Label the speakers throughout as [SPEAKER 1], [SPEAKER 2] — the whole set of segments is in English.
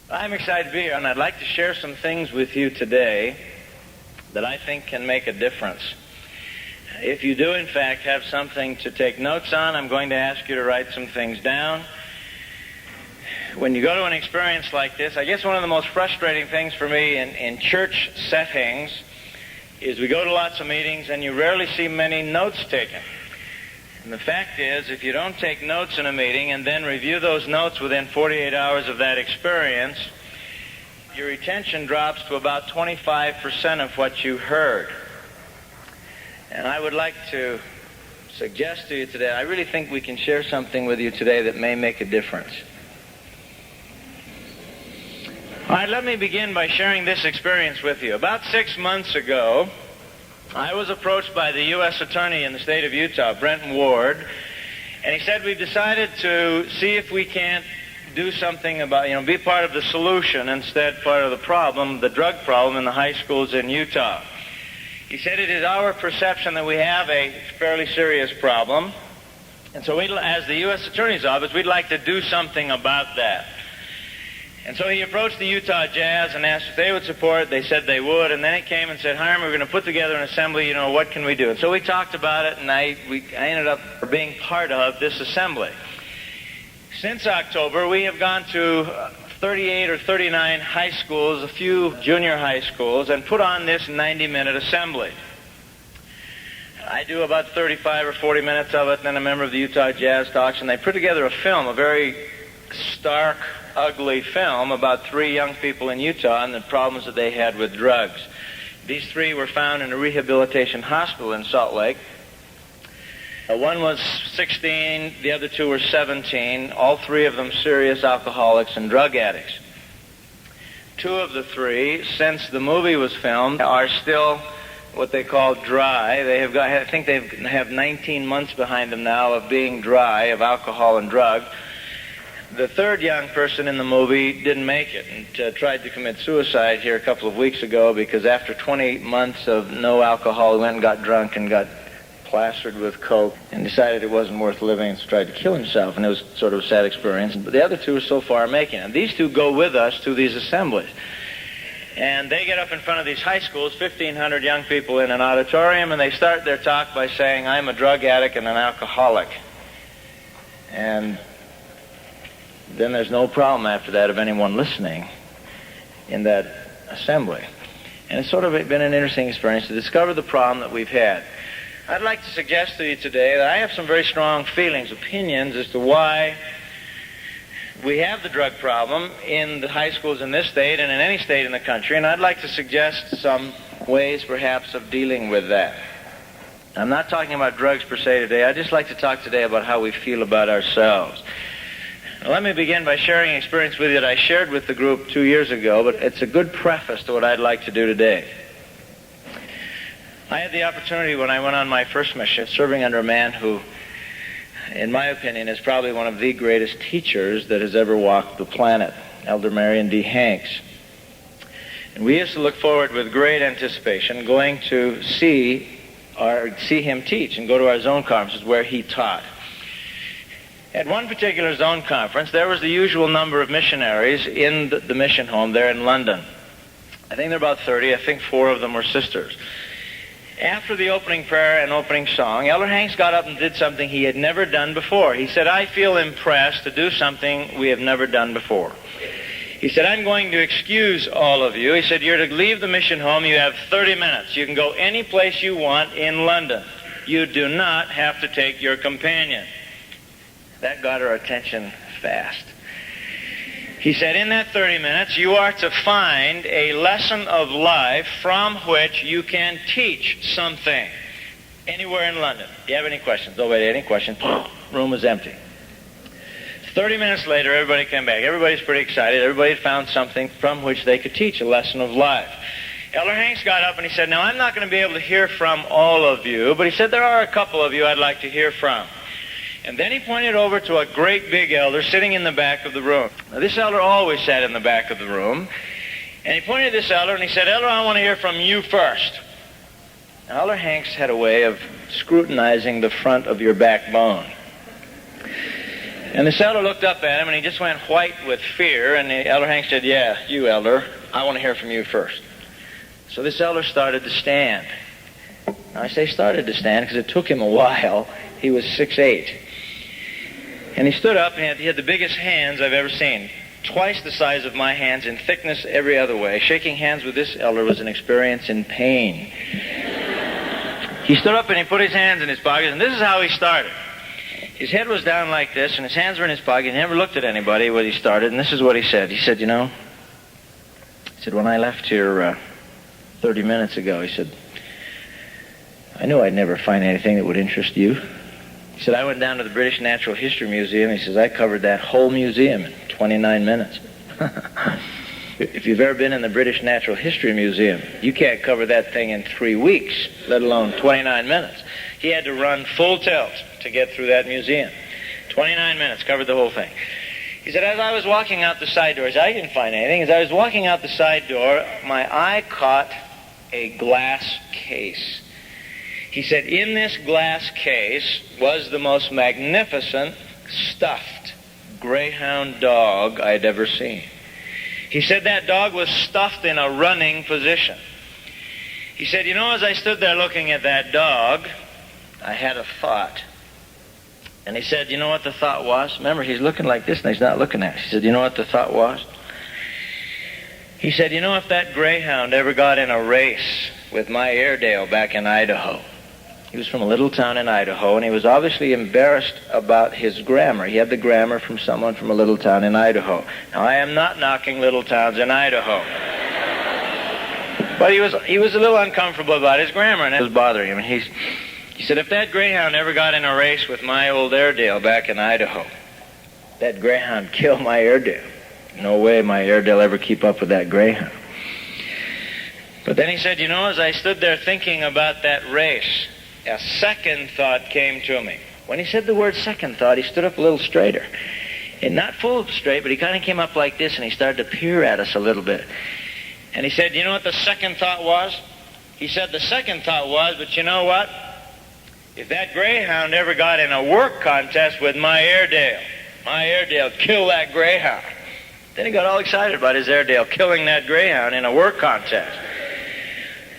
[SPEAKER 1] I'm excited to be here, and I'd like to share some things with you today that I think can make a difference. If you do, in fact, have something to take notes on, I'm going to ask you to write some things down. When you go to an experience like this, I guess one of the most frustrating things for me in church settings is we go to lots of meetings and you rarely see many notes taken. And the fact is, if you don't take notes in a meeting and then review those notes within 48 hours of that experience, your retention drops to about 25% of what you heard. And I would like to suggest to you today, I really think we can share something with you today that may make a difference. All right, let me begin by sharing this experience with you. About 6 months ago, I was approached by the U.S. Attorney in the state of Utah, Brent Ward, and he said, we've decided to see if we can't do something about, be part of the solution instead part of the problem, the drug problem in the high schools in Utah. He said it is our perception that we have a fairly serious problem, and so as the U.S. Attorney's Office, we'd like to do something about that. And so he approached the Utah Jazz and asked if they would support. They said they would, and then he came and said, Hyrum, we're going to put together an assembly, what can we do? And so we talked about it, and I ended up being part of this assembly. Since October, we have gone to 38 or 39 high schools, a few junior high schools, and put on this 90-minute assembly. I do about 35 or 40 minutes of it, and then a member of the Utah Jazz talks, and they put together a film, a very stark, ugly film about 3 young people in Utah and the problems that they had with drugs. These 3 were found in a rehabilitation hospital in Salt Lake. One was 16, the other 2 were 17, all 3 of them serious alcoholics and drug addicts. 2 of the 3, since the movie was filmed, are still what they call dry. They have got, I think they have 19 months behind them now of being dry, of alcohol and drugs. The 3rd young person in the movie didn't make it and tried to commit suicide here a couple of weeks ago because after 20 months of no alcohol, he went and got drunk and got plastered with coke and decided it wasn't worth living and tried to kill himself, and it was sort of a sad experience. But the other 2 are so far making it. And these 2 go with us to these assemblies. And they get up in front of these high schools, 1,500 young people in an auditorium, and they start their talk by saying, I'm a drug addict and an alcoholic. And then there's no problem after that of anyone listening in that assembly. And it's sort of been an interesting experience to discover the problem that we've had. I'd like to suggest to you today that I have some very strong feelings, opinions as to why we have the drug problem in the high schools in this state and in any state in the country, and I'd like to suggest some ways perhaps of dealing with that. I'm not talking about drugs per se today. I'd just like to talk today about how we feel about ourselves. Now, let me begin by sharing an experience with you that I shared with the group 2 years ago, but it's a good preface to what I'd like to do today. I had the opportunity when I went on my first mission, serving under a man who, in my opinion, is probably one of the greatest teachers that has ever walked the planet, Elder Marion D. Hanks. And we used to look forward with great anticipation going to see him teach and go to our zone conferences where he taught. At one particular zone conference, there was the usual number of missionaries in the mission home there in London. I think there were about 30. I think 4 of them were sisters. After the opening prayer and opening song, Elder Hanks got up and did something he had never done before. He said, I feel impressed to do something we have never done before. He said, I'm going to excuse all of you. He said, you're to leave the mission home. You have 30 minutes. You can go any place you want in London. You do not have to take your companion. That got our attention fast. He said, in that 30 minutes, you are to find a lesson of life from which you can teach something. Anywhere in London. Do you have any questions? Nobody had any questions. Room was empty. 30 minutes later, everybody came back. Everybody's pretty excited. Everybody had found something from which they could teach a lesson of life. Elder Hanks got up and he said, now I'm not going to be able to hear from all of you, but he said, there are a couple of you I'd like to hear from. And then he pointed over to a great big elder sitting in the back of the room. Now, this elder always sat in the back of the room. And he pointed to this elder and he said, Elder, I want to hear from you first. Now, Elder Hanks had a way of scrutinizing the front of your backbone. And this elder looked up at him, and he just went white with fear, and the elder Hank said, "Yeah, you, elder, I want to hear from you first." So this elder started to stand. Now, I say started to stand because it took him a while. He was 6'8". And he stood up, and he had the biggest hands I've ever seen. Twice the size of my hands, in thickness every other way. Shaking hands with this elder was an experience in pain. He stood up and he put his hands in his pockets, and this is how he started. His head was down like this, and his hands were in his pocket. He never looked at anybody when he started, and this is what he said. He said, "You know," he said, "when I left here 30 minutes ago," he said, "I knew I'd never find anything that would interest you." He said, "I went down to the British Natural History Museum." He says, "I covered that whole museum in 29 minutes. If you've ever been in the British Natural History Museum, you can't cover that thing in 3 weeks, let alone 29 minutes. He had to run full tilt to get through that museum. 29 minutes, covered the whole thing. He said, as I was walking out the side doors, I didn't find anything. As I was walking out the side door, my eye caught a glass case. He said, in this glass case was the most magnificent stuffed greyhound dog I'd ever seen. He said that dog was stuffed in a running position. He said, you know, as I stood there looking at that dog, I had a thought. And he said, you know what the thought was? Remember, he's looking like this and he's not looking at us. He said, you know what the thought was? He said, you know, if that greyhound ever got in a race with my Airedale back in Idaho. He was from a little town in Idaho, and he was obviously embarrassed about his grammar. He had the grammar from someone from a little town in Idaho. Now, I am not knocking little towns in Idaho. But he was a little uncomfortable about his grammar, and it was bothering him. And he said, if that greyhound ever got in a race with my old Airedale back in Idaho, that greyhound killed my Airedale. No way my Airedale ever keep up with that greyhound. But then he said, you know, as I stood there thinking about that race, a second thought came to me. When he said the word second thought, he stood up a little straighter. And not full straight, but he kind of came up like this, and he started to peer at us a little bit. And he said, you know what the second thought was? He said, the second thought was, but you know what? If that greyhound ever got in a work contest with my Airedale killed that greyhound. Then he got all excited about his Airedale killing that greyhound in a work contest.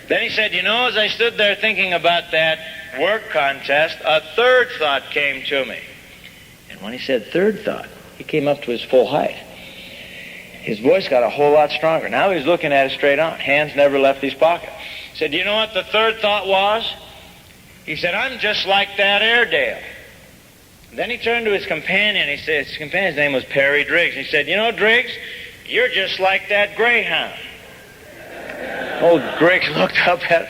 [SPEAKER 1] Then he said, you know, as I stood there thinking about that work contest, a third thought came to me. And when he said third thought, he came up to his full height. His voice got a whole lot stronger. Now he was looking at it straight on. Hands never left his pocket. He said, you know what the third thought was? He said, I'm just like that Airedale. Then he turned to his companion. He said, his companion's name was Perry Driggs. He said, you know, Driggs, you're just like that greyhound. Old Driggs looked up at,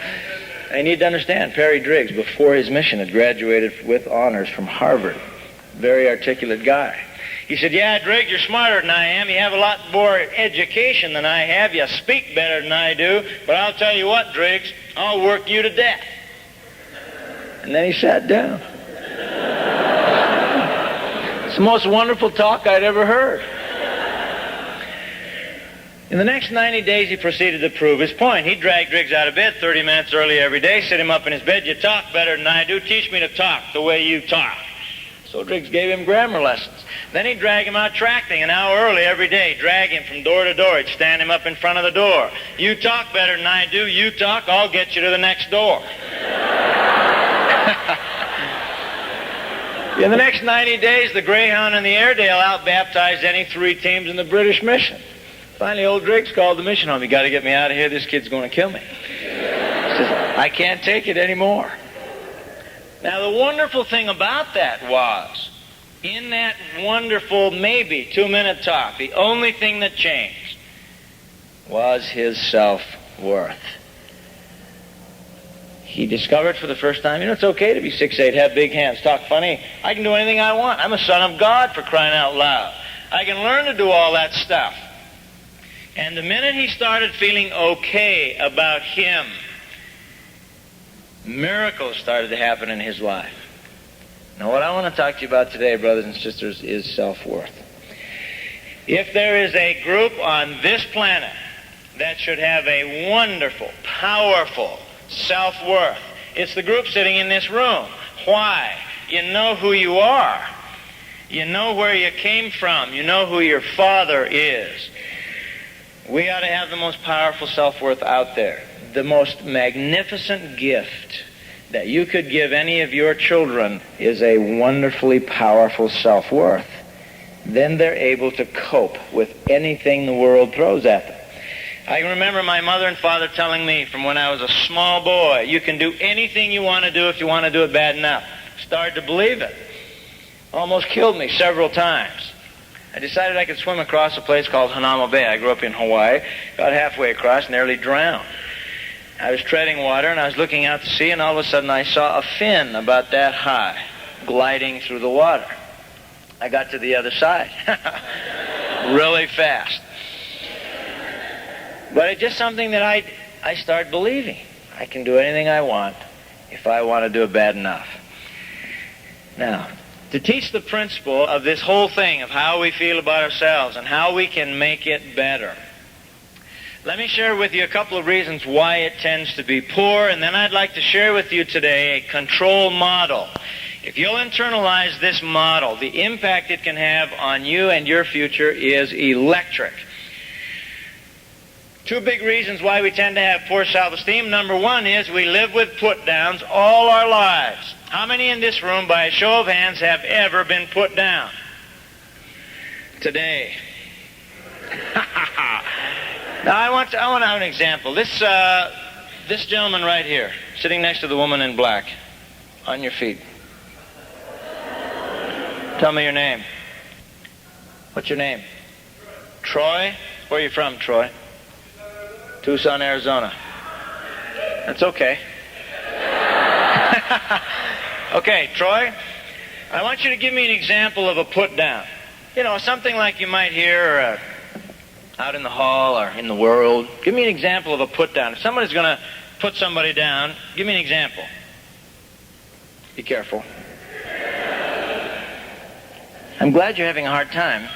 [SPEAKER 1] I need to understand, Perry Driggs, before his mission, had graduated with honors from Harvard. Very articulate guy. He said, yeah, Driggs, you're smarter than I am. You have a lot more education than I have. You speak better than I do. But I'll tell you what, Driggs, I'll work you to death. And then he sat down. It's the most wonderful talk I'd ever heard. In the next 90 days, he proceeded to prove his point. He dragged Driggs out of bed 30 minutes early every day, sit him up in his bed. You talk better than I do. Teach me to talk the way you talk. So Driggs gave him grammar lessons. Then he'd drag him out tracting an hour early every day, drag him from door to door. He'd stand him up in front of the door. You talk better than I do. You talk, I'll get you to the next door. In the next 90 days, the Greyhound and the Airedale out-baptized any 3 teams in the British mission. Finally, old Driggs called the mission home. You got to get me out of here. This kid's going to kill me. He says, I can't take it anymore. Now, the wonderful thing about that was, in that wonderful, maybe 2-minute talk, the only thing that changed was his self-worth. He discovered for the first time, you know, it's okay to be 6'8", have big hands, talk funny. I can do anything I want. I'm a son of God, for crying out loud. I can learn to do all that stuff. And the minute he started feeling okay about him, miracles started to happen in his life. Now, what I want to talk to you about today, brothers and sisters, is self-worth. If there is a group on this planet that should have a wonderful, powerful self-worth, it's the group sitting in this room. Why? You know who you are. You know where you came from. You know who your father is. We ought to have the most powerful self-worth out there. The most magnificent gift that you could give any of your children is a wonderfully powerful self-worth. Then they're able to cope with anything the world throws at them. I can remember my mother and father telling me from when I was a small boy, you can do anything you want to do if you want to do it bad enough. Started to believe it. Almost killed me several times. I decided I could swim across a place called Hanama Bay. I grew up in Hawaii, got halfway across, nearly drowned. I was treading water, and I was looking out to sea, and all of a sudden I saw a fin about that high gliding through the water. I got to the other side really fast. But it's just something that I started believing. I can do anything I want if I want to do it bad enough. Now, to teach the principle of this whole thing, of how we feel about ourselves and how we can make it better, let me share with you a couple of reasons why it tends to be poor, and then I'd like to share with you today a control model. If you'll internalize this model, the impact it can have on you and your future is electric. Two big reasons why we tend to have poor self-esteem. Number one is we live with put-downs all our lives. How many in this room, by a show of hands, have ever been put down? Today. Now, I want to have an example. This gentleman right here, sitting next to the woman in black, on your feet. Tell me your name. What's your name? Troy? Where are you from, Troy? Tucson, Arizona. That's okay. Okay, Troy, I want you to give me an example of a put-down. You know, something like you might hear out in the hall or in the world. Give me an example of a put-down. If somebody's going to put somebody down, give me an example. Be careful. I'm glad you're having a hard time.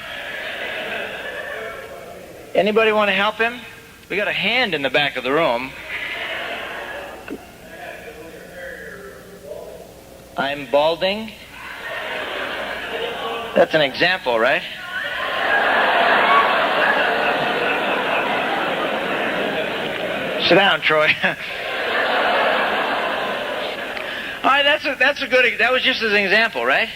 [SPEAKER 1] Anybody want to help him? We got a hand in the back of the room. I'm balding. That's an example, right? Sit down, Troy. All right, that's a good. That was just as an example, right?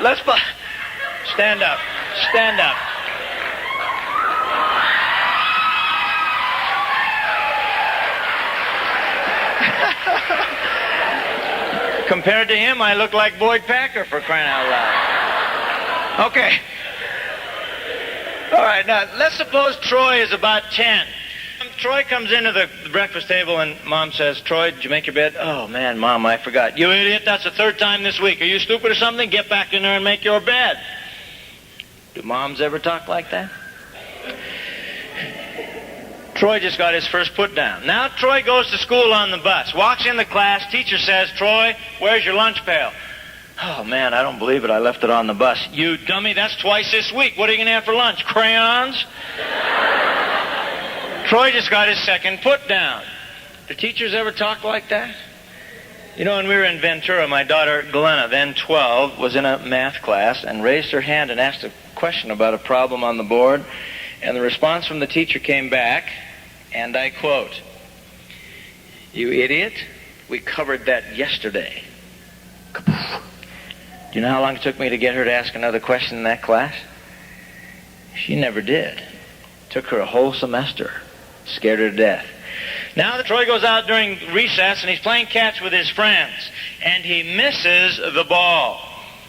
[SPEAKER 1] Let's stand up. Stand up. Compared to him, I look like Boyd Packer, for crying out loud. Okay. All right, now, let's suppose Troy is about 10. Troy comes into the breakfast table and Mom says, Troy, did you make your bed? Oh, man, Mom, I forgot. You idiot, that's the third time this week. Are you stupid or something? Get back in there and make your bed. Do moms ever talk like that? Troy just got his first put down. Now Troy goes to school on the bus, walks in the class, teacher says, Troy, where's your lunch pail? Oh, man, I don't believe it. I left it on the bus. You dummy, that's twice this week. What are you going to have for lunch? Crayons? Troy just got his second put down. Do teachers ever talk like that? You know, when we were in Ventura, my daughter Glenna, then 12, was in a math class and raised her hand and asked a question about a problem on the board. And the response from the teacher came back, and I quote, "You idiot, we covered that yesterday." Do you know how long it took me to get her to ask another question in that class? She never did. It took her a whole semester. Scared her to death. Now Troy goes out during recess and he's playing catch with his friends, and he misses the ball.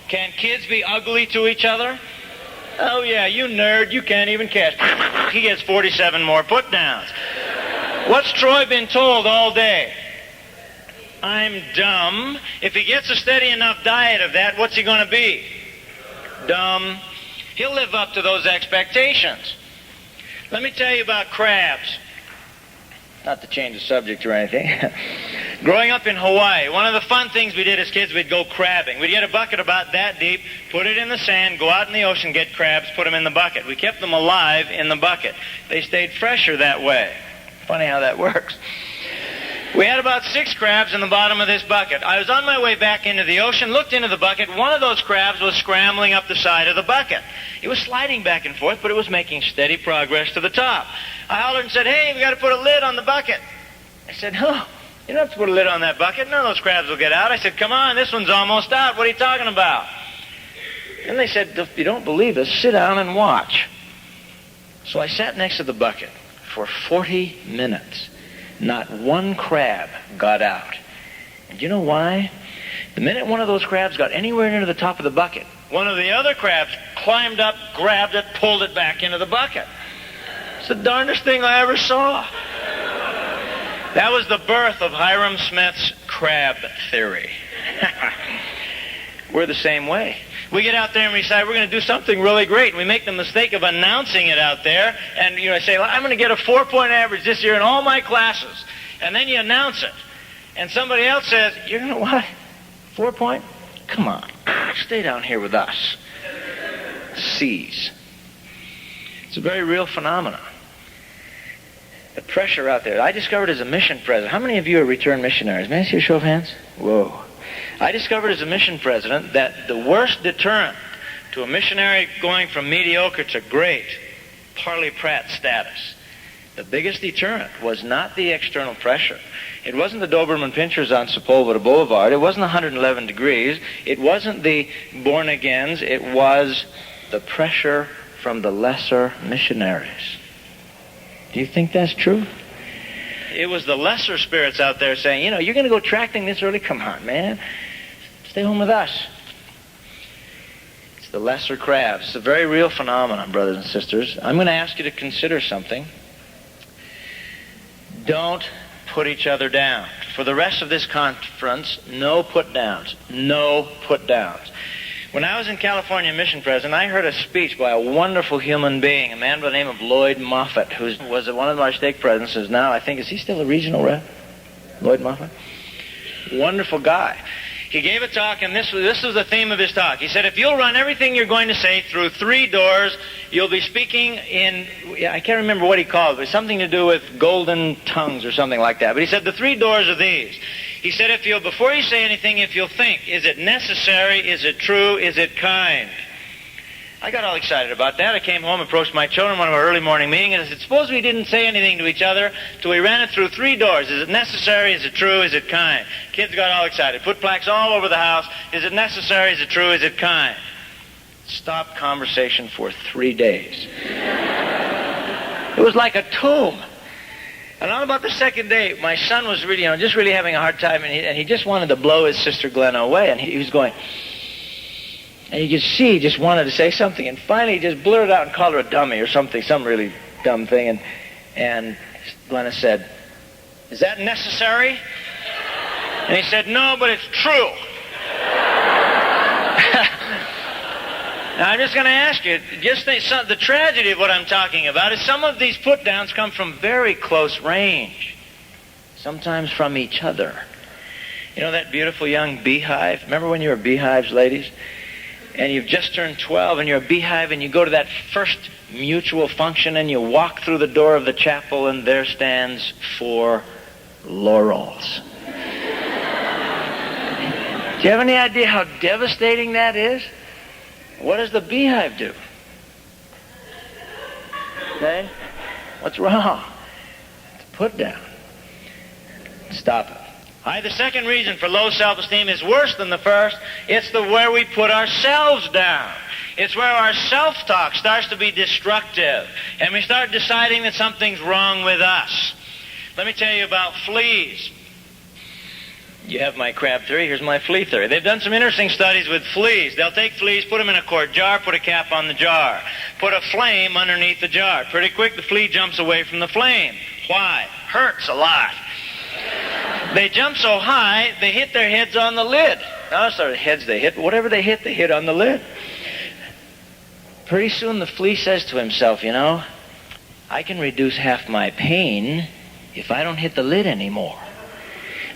[SPEAKER 1] Can kids be ugly to each other? Oh yeah, you nerd, you can't even catch. He gets 47 more put downs. What's Troy been told all day? I'm dumb. If he gets a steady enough diet of that, what's he going to be? Dumb. He'll live up to those expectations. Let me tell you about crabs. Not to change the subject or anything. Growing up in Hawaii, one of the fun things we did as kids, we'd go crabbing. We'd get a bucket about that deep, put it in the sand, go out in the ocean, get crabs, put them in the bucket. We kept them alive in the bucket. They stayed fresher that way. Funny how that works. We had about 6 crabs in the bottom of this bucket. I was on my way back into the ocean, looked into the bucket. One of those crabs was scrambling up the side of the bucket. It was sliding back and forth, but it was making steady progress to the top. I hollered and said, "Hey, we got to put a lid on the bucket." I said, "Oh, you don't have to put a lid on that bucket. None of those crabs will get out." I said, "Come on, this one's almost out. What are you talking about?" And they said, "If you don't believe us, sit down and watch." So I sat next to the bucket for 40 minutes. Not one crab got out. And you know why? The minute one of those crabs got anywhere near the top of the bucket, one of the other crabs climbed up, grabbed it, pulled it back into the bucket. It's the darndest thing I ever saw. That was the birth of Hyrum Smith's crab theory. We're the same way. We get out there and we decide we're going to do something really great. And we make the mistake of announcing it out there. And I say, "I'm going to get a 4-point average this year in all my classes." And then you announce it. And somebody else says, "You're going to what? 4-point? Come on. Stay down here with us." C's. It's a very real phenomenon. The pressure out there. I discovered as a mission president. How many of you are returned missionaries? May I see a show of hands? Whoa. I discovered as a mission president that the worst deterrent to a missionary going from mediocre to great, Parley Pratt status, the biggest deterrent was not the external pressure. It wasn't the Doberman Pinschers on Sepulveda Boulevard. It wasn't 111 degrees. It wasn't the born-agains. It was the pressure from the lesser missionaries. Do you think that's true? It was the lesser spirits out there saying, "You're going to go tracting this early? Come on, man. Stay home with us." It's the lesser crabs. It's a very real phenomenon, brothers and sisters. I'm going to ask you to consider something. Don't put each other down. For the rest of this conference, no put-downs. No put-downs. When I was in California mission president, I heard a speech by a wonderful human being, a man by the name of Lloyd Moffett, who was one of our stake presidents, is now, I think, is he still a regional rep? Lloyd Moffett? Wonderful guy. He gave a talk, and this was the theme of his talk. He said, if you'll run everything you're going to say through 3 doors, you'll be speaking in, I can't remember what he called it, but something to do with golden tongues or something like that. But he said, the 3 doors are these. He said, before you say anything, if you'll think, is it necessary, is it true, is it kind? I got all excited about that. I came home, approached my children, one of our early morning meetings, and I said, suppose we didn't say anything to each other till we ran it through 3 doors. Is it necessary, is it true, is it kind? Kids got all excited. Put plaques all over the house. Is it necessary, is it true, is it kind? Stopped conversation for 3 days. It was like a tomb. And on about the second day, my son was really, just really having a hard time, and he just wanted to blow his sister Glenna away, and he was going, and you could see he just wanted to say something, and finally he just blurted out and called her a dummy or something, some really dumb thing, and Glenna said, is that necessary? And he said, no, but it's true. Now, I'm just going to ask you, just think, the tragedy of what I'm talking about is some of these put-downs come from very close range, sometimes from each other. You know that beautiful young beehive? Remember when you were beehives, ladies? And you've just turned 12, and you're a beehive, and you go to that first mutual function, and you walk through the door of the chapel, and there stands 4 laurels. Do you have any idea how devastating that is? What does the beehive do? Okay? What's wrong? It's a put down. Stop it. The second reason for low self-esteem is worse than the first. It's where we put ourselves down. It's where our self-talk starts to be destructive, and we start deciding that something's wrong with us. Let me tell you about fleas. You have my crab theory, here's my flea theory. They've done some interesting studies with fleas. They'll take fleas, put them in a quart jar, put a cap on the jar, put a flame underneath the jar. Pretty quick, the flea jumps away from the flame. Why? Hurts a lot. They jump so high, they hit their heads on the lid. No, it's their heads they hit. Whatever they hit on the lid. Pretty soon the flea says to himself, I can reduce half my pain if I don't hit the lid anymore.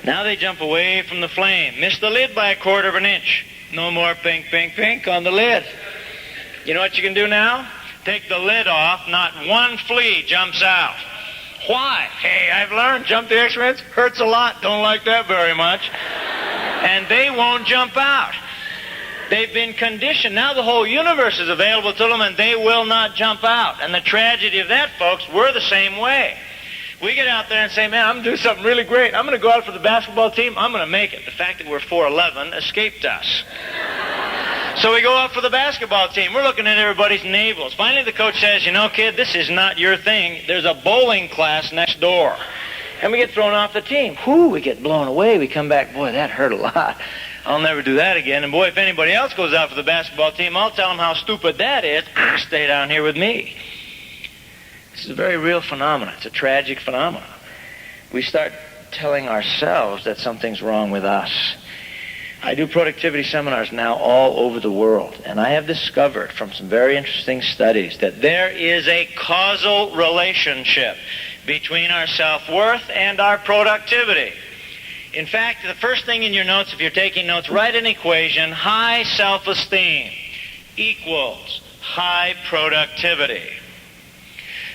[SPEAKER 1] Now they jump away from the flame. Miss the lid by 1/4 of an inch. No more pink, pink, pink on the lid. You know what you can do now? Take the lid off. Not one flea jumps out. Why? Hey, I've learned jump the X-rays hurts a lot. Don't like that very much. And they won't jump out. They've been conditioned. Now the whole universe is available to them, and they will not jump out. And the tragedy of that, folks, we're the same way. We get out there and say, man, I'm going to do something really great. I'm going to go out for the basketball team. I'm going to make it. The fact that we're 4'11" escaped us. So we go out for the basketball team. We're looking at everybody's navels. Finally, the coach says, you know, kid, this is not your thing. There's a bowling class next door. And we get thrown off the team. Whoo, we get blown away. We come back, boy, that hurt a lot. I'll never do that again. And boy, if anybody else goes out for the basketball team, I'll tell them how stupid that is. Stay down here with me. This is a very real phenomenon. It's a tragic phenomenon. We start telling ourselves that something's wrong with us. I do productivity seminars now all over the world, and I have discovered from some very interesting studies that there is a causal relationship between our self-worth and our productivity. In fact, the first thing in your notes, if you're taking notes, write an equation: high self-esteem equals high productivity.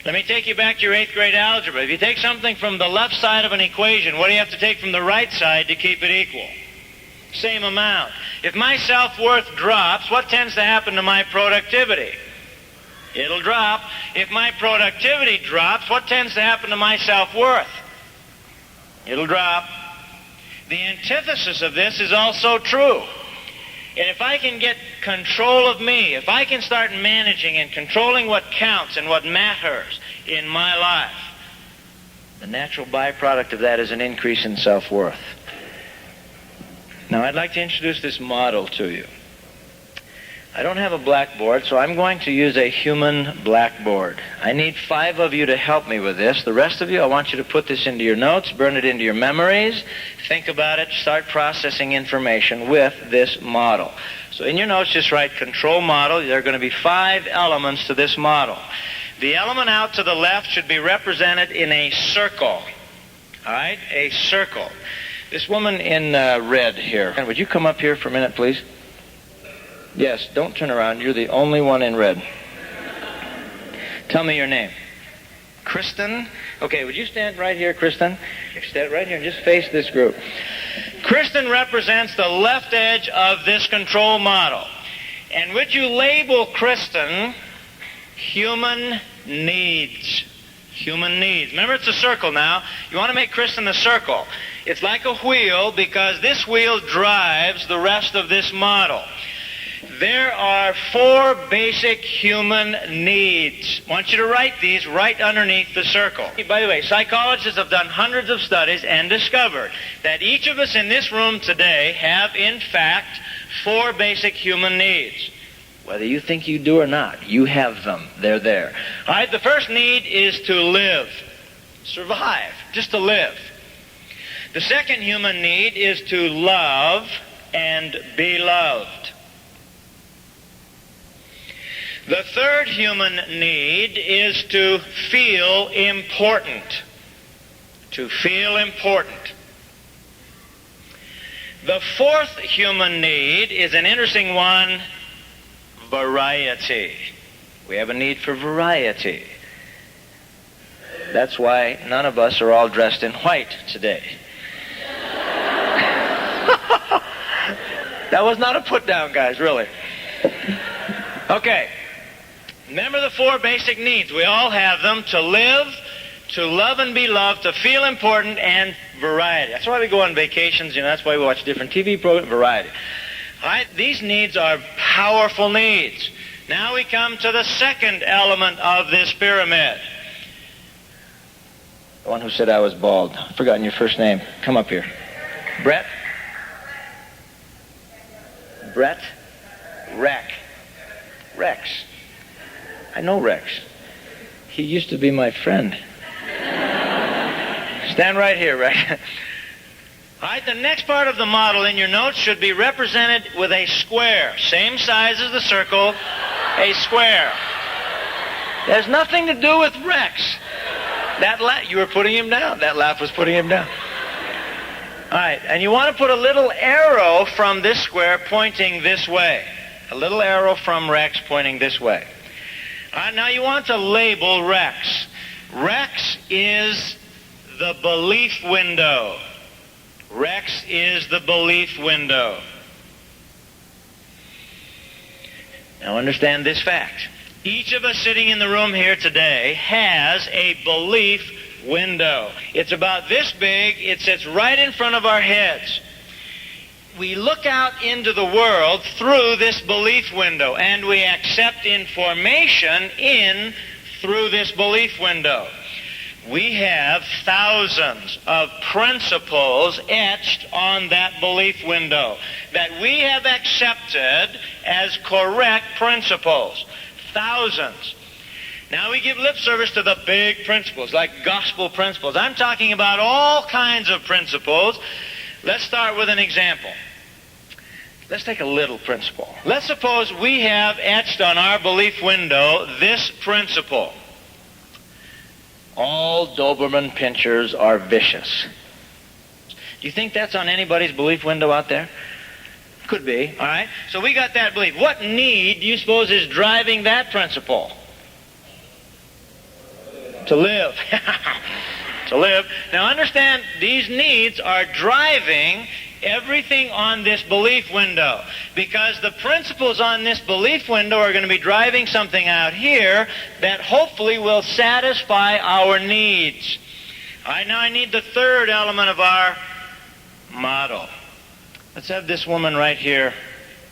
[SPEAKER 1] Let me take you back to your 8th grade algebra. If you take something from the left side of an equation, what do you have to take from the right side to keep it equal? Same amount. If my self-worth drops, what tends to happen to my productivity? It'll drop. If my productivity drops, what tends to happen to my self-worth? It'll drop. The antithesis of this is also true. And if I can get control of me, if I can start managing and controlling what counts and what matters in my life, the natural byproduct of that is an increase in self-worth. Now, I'd like to introduce this model to you. I don't have a blackboard, so I'm going to use a human blackboard. I need 5 of you to help me with this. The rest of you, I want you to put this into your notes, burn it into your memories, think about it, start processing information with this model. So in your notes, just write control model. There are going to be 5 elements to this model. The element out to the left should be represented in a circle. All right? A circle. This woman in red here. And would you come up here for a minute, please? Yes, don't turn around. You're the only one in red. Tell me your name. Kristen? Okay, would you stand right here, Kristen? Stand right here and just face this group. Kristen represents the left edge of this control model. And would you label Kristen human needs? Human needs. Remember, it's a circle now. You want to make Kristen a circle. It's like a wheel because this wheel drives the rest of this model. There are 4 basic human needs. I want you to write these right underneath the circle. By the way, psychologists have done hundreds of studies and discovered that each of us in this room today have, in fact, 4 basic human needs. Whether you think you do or not, you have them. They're there. All right, the first need is to live. Survive. Just to live. The second human need is to love and be loved. The third human need is to feel important. To feel important. The fourth human need is an interesting one: variety. We have a need for variety. That's why none of us are all dressed in white today. That was not a put down, guys, really. Okay. Remember the 4 basic needs. We all have them: to live, to love and be loved, to feel important, and variety. That's why we go on vacations. That's why we watch different TV programs. Variety. All right, these needs are powerful needs. Now we come to the second element of this pyramid. The one who said I was bald. I've forgotten your first name. Come up here. Brett? Brett? Rex. I know Rex. He used to be my friend. Stand right here, Rex. All right, the next part of the model in your notes should be represented with a square. Same size as the circle, a square. There's nothing to do with Rex. You were putting him down. That laugh was putting him down. All right, and you want to put a little arrow from this square pointing this way. A little arrow from Rex pointing this way. All right, now you want to label Rex. Rex is the belief window. Rex is the belief window. Now understand this fact. Each of us sitting in the room here today has a belief window. It's about this big. It sits right in front of our heads. We look out into the world through this belief window, and we accept information in through this belief window. We have thousands of principles etched on that belief window that we have accepted as correct principles. Thousands. Now we give lip service to the big principles, like gospel principles. I'm talking about all kinds of principles. Let's start with an example. Let's take a little principle. Let's suppose we have etched on our belief window this principle. All Doberman pinschers are vicious. Do you think that's on anybody's belief window out there? Could be, all right? So we got that belief. What need do you suppose is driving that principle? To live. To live. Now understand, these needs are driving everything on this belief window, because the principles on this belief window are going to be driving something out here that hopefully will satisfy our needs. All right, now I need the third element of our model. Let's have this woman right here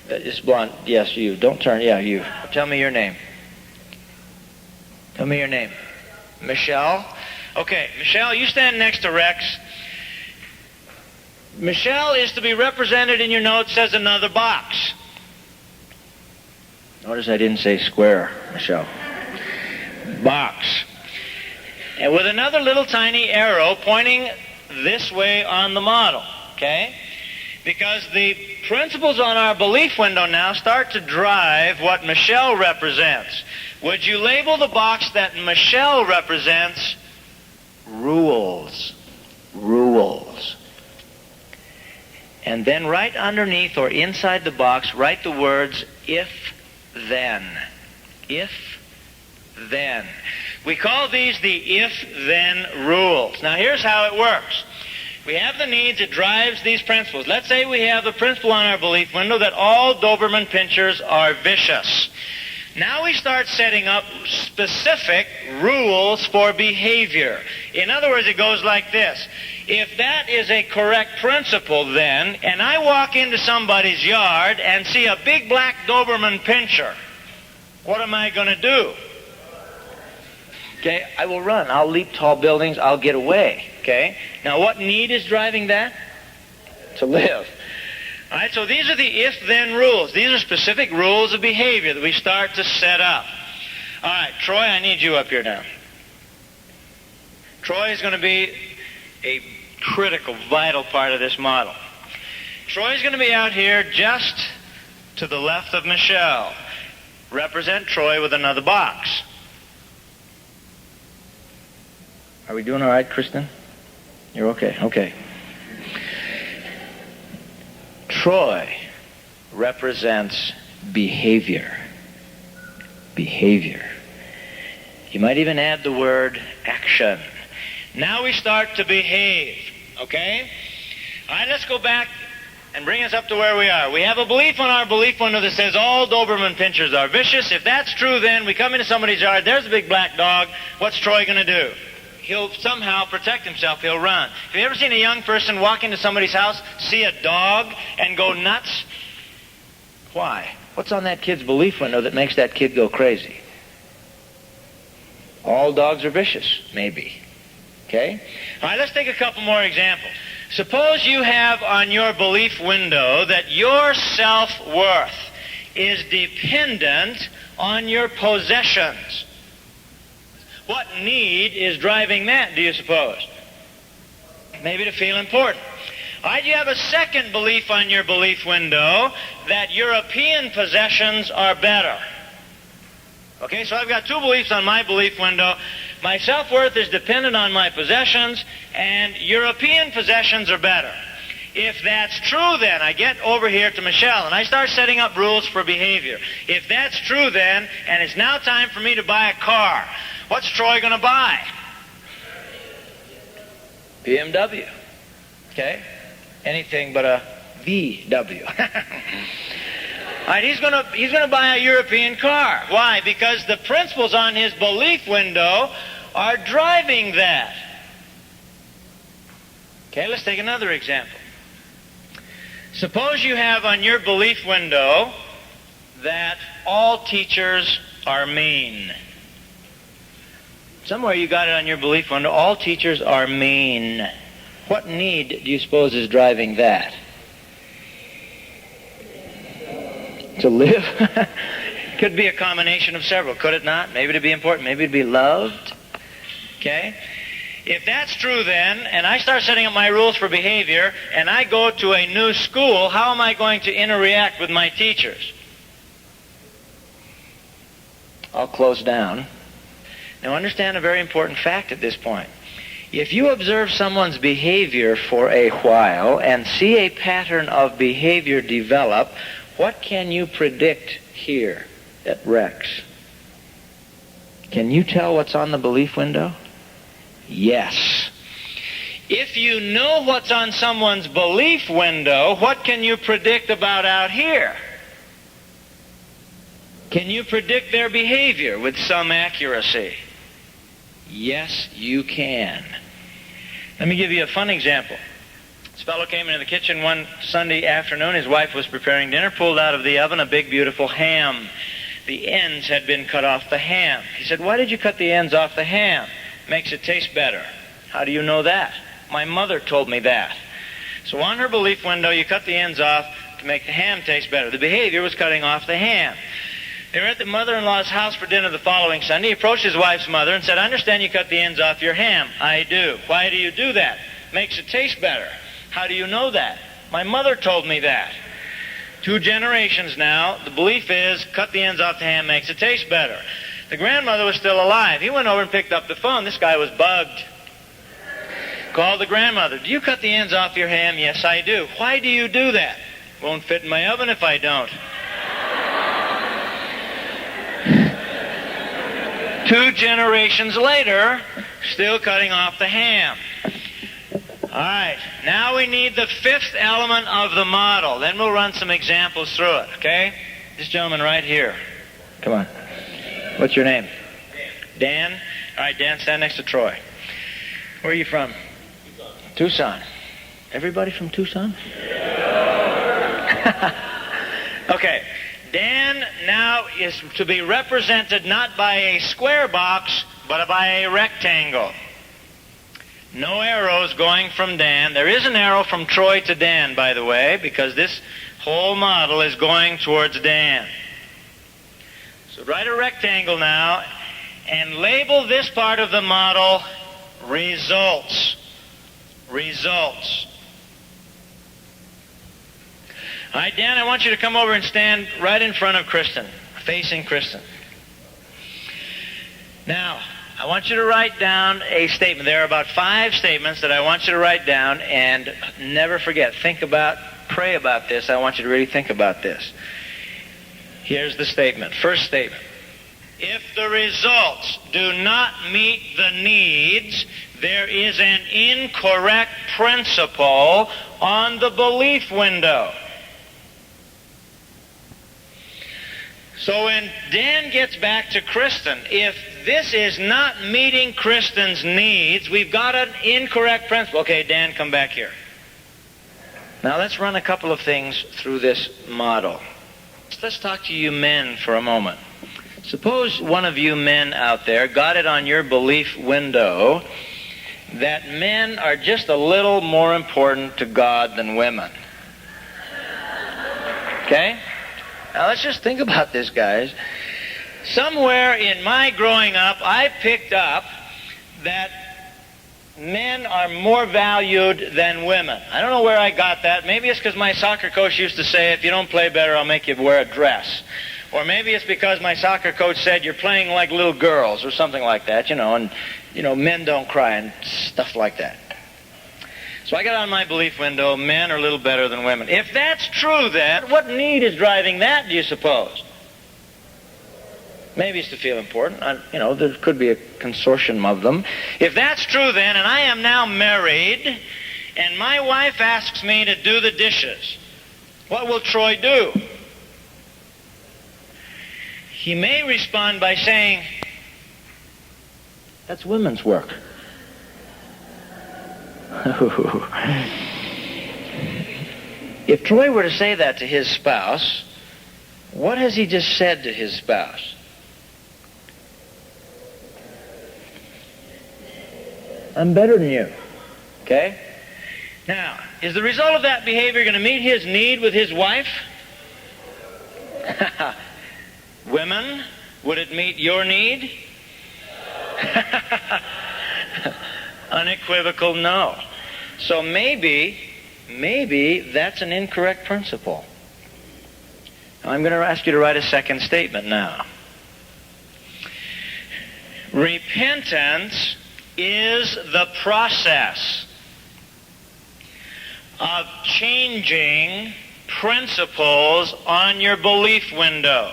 [SPEAKER 1] that is blonde. Yes, you. Don't turn. Yeah, you. Tell me your name. Tell me your name. Michelle? Okay, Michelle, you stand next to Rex. Michelle is to be represented in your notes as another box. Notice I didn't say square, Michelle. Box. And with another little tiny arrow pointing this way on the model, okay? Because the principles on our belief window now start to drive what Michelle represents. Would you label the box that Michelle represents rules? Rules. And then right underneath or inside the box, write the words if, then. If, then. We call these the if-then rules. Now here's how it works. We have the needs, it drives these principles. Let's say we have the principle on our belief window that all Doberman pinschers are vicious. Now we start setting up specific rules for behavior. In other words, it goes like this. If that is a correct principle then, and I walk into somebody's yard and see a big black Doberman pinscher, what am I going to do? Okay, I will run. I'll leap tall buildings. I'll get away. Okay? Now what need is driving that? To live. All right, so these are the if-then rules. These are specific rules of behavior that we start to set up. All right, Troy, I need you up here now. Troy is going to be a critical, vital part of this model. Troy's going to be out here just to the left of Michelle. Represent Troy with another box. Are we doing all right, Kristen? You're okay? Okay. Troy represents behavior. Behavior. You might even add the word action. Now we start to behave, okay? All right, let's go back and bring us up to where we are. We have a belief on our belief window that says all Doberman pinschers are vicious. If that's true, then we come into somebody's yard, there's a big black dog. What's Troy going to do? He'll somehow protect himself. He'll run. Have you ever seen a young person walk into somebody's house, see a dog, and go nuts? Why? What's on that kid's belief window that makes that kid go crazy? All dogs are vicious, maybe. Okay? All right, let's take a couple more examples. Suppose you have on your belief window that your self-worth is dependent on your possessions. What need is driving that, do you suppose? Maybe to feel important. All right, you have a second belief on your belief window that European possessions are better. Okay, so I've got two beliefs on my belief window. My self-worth is dependent on my possessions, and European possessions are better. If that's true, then I get over here to Michelle, and I start setting up rules for behavior. If that's true, then, and it's now time for me to buy a car, what's Troy going to buy? BMW. Okay? Anything but a VW. All right, he's gonna buy a European car. Why? Because the principles on his belief window are driving that. Okay, let's take another example. Suppose you have on your belief window that all teachers are mean. Somewhere you got it on your belief window, all teachers are mean. What need do you suppose is driving that? To live? Could be a combination of several, could it not? Maybe to be important, maybe to be loved. Okay? If that's true then, and I start setting up my rules for behavior, and I go to a new school, how am I going to interact with my teachers? I'll close down. Now understand a very important fact at this point. If you observe someone's behavior for a while and see a pattern of behavior develop, what can you predict here at Rex? Can you tell what's on the belief window? Yes. If you know what's on someone's belief window, what can you predict about out here? Can you predict their behavior with some accuracy? Yes, you can. Let me give you a fun example. This fellow came into the kitchen one Sunday afternoon. His wife was preparing dinner, pulled out of the oven a big, beautiful ham. The ends had been cut off the ham. He said, "Why did you cut the ends off the ham?" "Makes it taste better." "How do you know that?" "My mother told me that." So on her belief window, you cut the ends off to make the ham taste better. The behavior was cutting off the ham. They were at the mother-in-law's house for dinner the following Sunday. He approached his wife's mother and said, "I understand you cut the ends off your ham." "I do." "Why do you do that?" "Makes it taste better." "How do you know that?" "My mother told me that." 2 generations now, the belief is, cut the ends off the ham makes it taste better. The grandmother was still alive. He went over and picked up the phone. This guy was bugged. Called the grandmother. "Do you cut the ends off your ham?" "Yes, I do." "Why do you do that?" "Won't fit in my oven if I don't." 2 generations later, still cutting off the ham. All right, now we need the 5th element of the model. Then we'll run some examples through it, okay? This gentleman right here. Come on. What's your name? Dan. All right, Dan, stand next to Troy. Where are you from? Tucson. Everybody from Tucson? Okay. Dan now is to be represented not by a square box, but by a rectangle. No arrows going from Dan. There is an arrow from Troy to Dan, by the way, because this whole model is going towards Dan. So write a rectangle now and label this part of the model results. Results. All right, Dan, I want you to come over and stand right in front of Kristen, facing Kristen. Now, I want you to write down a statement. There are about 5 statements that I want you to write down, and never forget, pray about this. I want you to really think about this. Here's the statement. First statement. If the results do not meet the needs, there is an incorrect principle on the belief window. So when Dan gets back to Kristen, if this is not meeting Kristen's needs, we've got an incorrect principle. Okay, Dan, come back here. Now let's run a couple of things through this model. Let's talk to you men for a moment. Suppose one of you men out there got it on your belief window that men are just a little more important to God than women. Okay? Now let's just think about this, guys. Somewhere in my growing up, I picked up that men are more valued than women. I don't know where I got that. Maybe it's because my soccer coach used to say, if you don't play better, I'll make you wear a dress. Or maybe it's because my soccer coach said, you're playing like little girls, or something like that, and men don't cry and stuff like that. So I got on my belief window, men are a little better than women. If that's true, then, what need is driving that, do you suppose? Maybe it's to feel important. There could be a consortium of them. If that's true then, and I am now married, and my wife asks me to do the dishes, what will Troy do? He may respond by saying, that's women's work. If Troy were to say that to his spouse, what has he just said to his spouse? I'm better than you. Okay? Now, is the result of that behavior going to meet his need with his wife? Women, would it meet your need? Unequivocal no. So maybe that's an incorrect principle. I'm going to ask you to write a second statement now. Repentance is the process of changing principles on your belief window.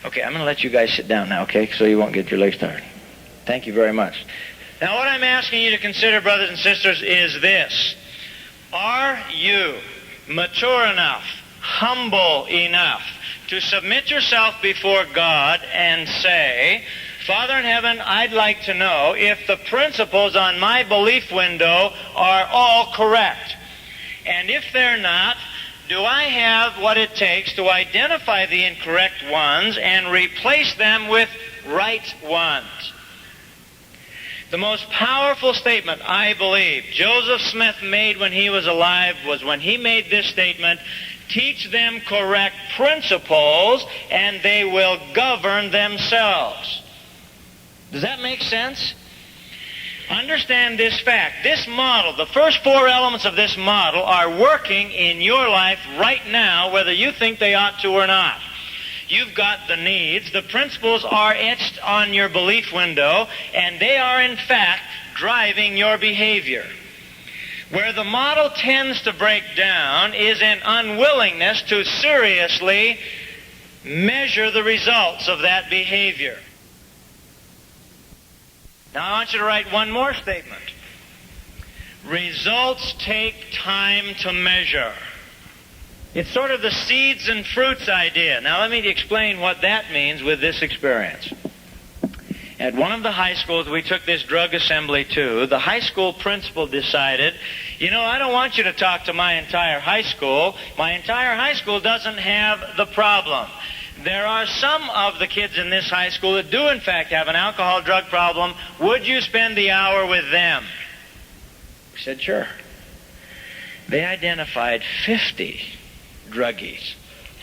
[SPEAKER 1] Okay, I'm going to let you guys sit down now, okay, so you won't get your legs tired. Thank you very much. Now, what I'm asking you to consider, brothers and sisters, is this. Are you mature enough, humble enough to submit yourself before God and say, Father in heaven, I'd like to know if the principles on my belief window are all correct. And if they're not, do I have what it takes to identify the incorrect ones and replace them with right ones? The most powerful statement, I believe, Joseph Smith made when he was alive was when he made this statement, teach them correct principles and they will govern themselves. Does that make sense? Understand this fact. This model, the first four elements of this model are working in your life right now, whether you think they ought to or not. You've got the needs. The principles are etched on your belief window, and they are, in fact, driving your behavior. Where the model tends to break down is an unwillingness to seriously measure the results of that behavior. Now, I want you to write one more statement. Results take time to measure. It's sort of the seeds and fruits idea. Now, let me explain what that means with this experience. At one of the high schools we took this drug assembly to, the high school principal decided, I don't want you to talk to my entire high school. My entire high school doesn't have the problem. There are some of the kids in this high school that do, in fact, have an alcohol-drug problem. Would you spend the hour with them? We said, sure. They identified 50 druggies,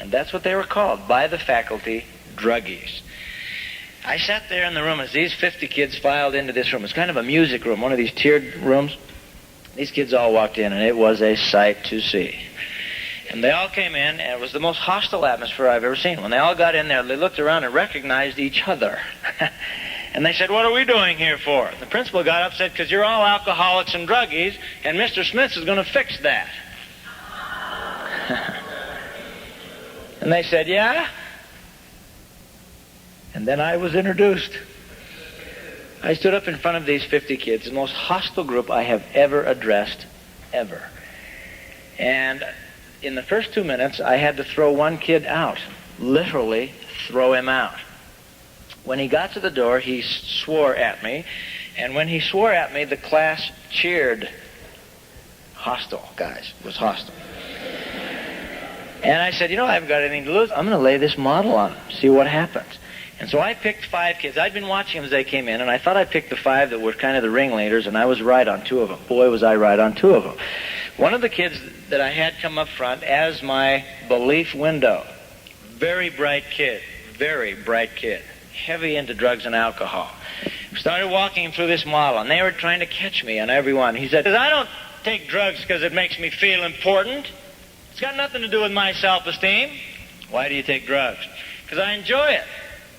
[SPEAKER 1] and that's what they were called by the faculty, druggies. I sat there in the room as these 50 kids filed into this room. It's kind of a music room, one of these tiered rooms. These kids all walked in, and it was a sight to see. And they all came in, and it was the most hostile atmosphere I've ever seen. When they all got in there, they looked around and recognized each other. And they said, what are we doing here for? The principal got up and said, because you're all alcoholics and druggies, and Mr. Smith is going to fix that. And they said, yeah? And then I was introduced. I stood up in front of these 50 kids, the most hostile group I have ever addressed, ever. And in the first 2 minutes, I had to throw one kid out, literally throw him out. When he got to the door, he swore at me, and when he swore at me, the class cheered. Hostile, guys, it was hostile. And I said, I haven't got anything to lose. I'm going to lay this model on them, see what happens. And so I picked 5 kids. I'd been watching them as they came in, and I thought I picked the 5 that were kind of the ringleaders, and I was right on 2 of them. Boy, was I right on 2 of them. One of the kids that I had come up front as my belief window, very bright kid, heavy into drugs and alcohol. We started walking him through this model, and they were trying to catch me on every one. He said, I don't take drugs because it makes me feel important. It's got nothing to do with my self-esteem. Why do you take drugs? Because I enjoy it.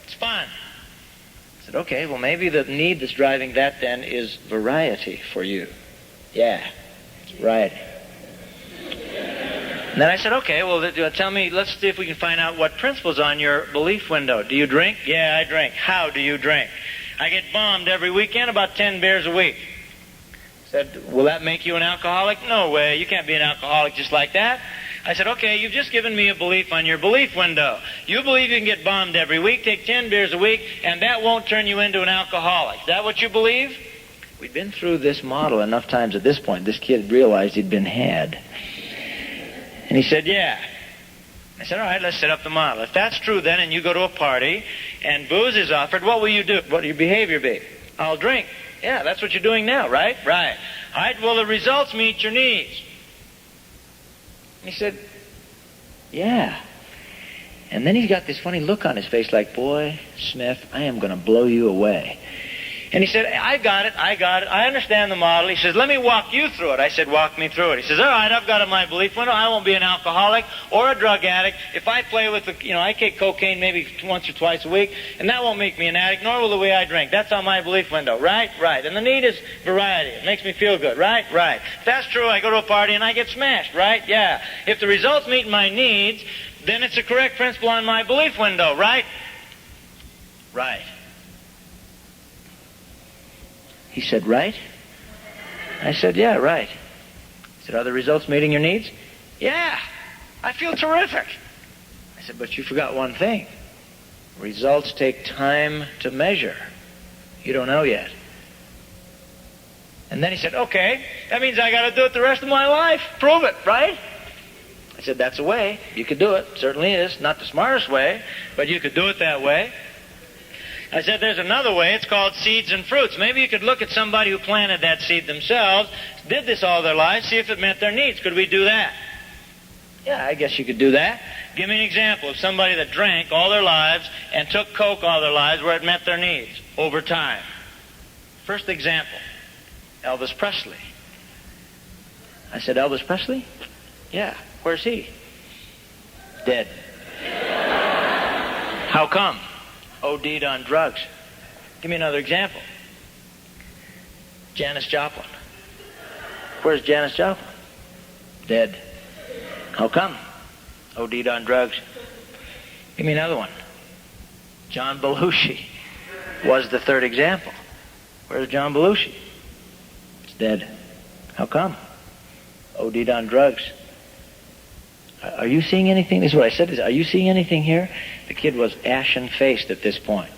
[SPEAKER 1] It's fun. I said, okay, well, maybe the need that's driving that then is variety for you. Yeah, it's variety. And then I said, okay, well, tell me, let's see if we can find out what principle's on your belief window. Do you drink? Yeah, I drink. How do you drink? I get bombed every weekend, about 10 beers a week. Said, will that make you an alcoholic? No way, you can't be an alcoholic just like that. I said, okay, you've just given me a belief on your belief window. You believe you can get bombed every week, take 10 beers a week, and that won't turn you into an alcoholic. Is that what you believe? We'd been through this model enough times at this point. This kid realized he'd been had. And he said, yeah. I said, all right, let's set up the model. If that's true then, and you go to a party, and booze is offered, what will you do? What will your behavior be? I'll drink. Yeah, that's what you're doing now, right? Right. All right, well, the results meet your needs. He said, yeah. And then he's got this funny look on his face like, boy, Smith, I am going to blow you away. And he said, I got it. I understand the model. He says, let me walk you through it. I said, walk me through it. He says, all right, I've got it in my belief window. I won't be an alcoholic or a drug addict. If I play with I take cocaine maybe once or twice a week, and that won't make me an addict, nor will the way I drink. That's on my belief window. Right? Right. And the need is variety. It makes me feel good. Right? Right. If that's true, I go to a party and I get smashed. Right? Yeah. If the results meet my needs, then it's a correct principle on my belief window. Right? Right. He said, right? I said, yeah, right. He said, are the results meeting your needs? Yeah, I feel terrific. I said, but you forgot one thing. Results take time to measure. You don't know yet. And then he said, okay, that means I got to do it the rest of my life. Prove it, right? I said, that's a way. You could do it. Certainly is. Not the smartest way, but you could do it that way. I said, there's another way. It's called seeds and fruits. Maybe you could look at somebody who planted that seed themselves, did this all their lives, see if it met their needs. Could we do that? Yeah, I guess you could do that. Give me an example of somebody that drank all their lives and took Coke all their lives where it met their needs over time. First example, Elvis Presley. I said, Elvis Presley? Yeah. Where's he? Dead. How come? OD'd on drugs. Give me another example. Janis Joplin. Where's Janis Joplin? Dead. How come? OD'd on drugs. Give me another one. John Belushi was the third example. Where's John Belushi? It's dead. How come? OD'd on drugs. Are you seeing anything? This is what I said. Are you seeing anything here? The kid was ashen-faced at this point.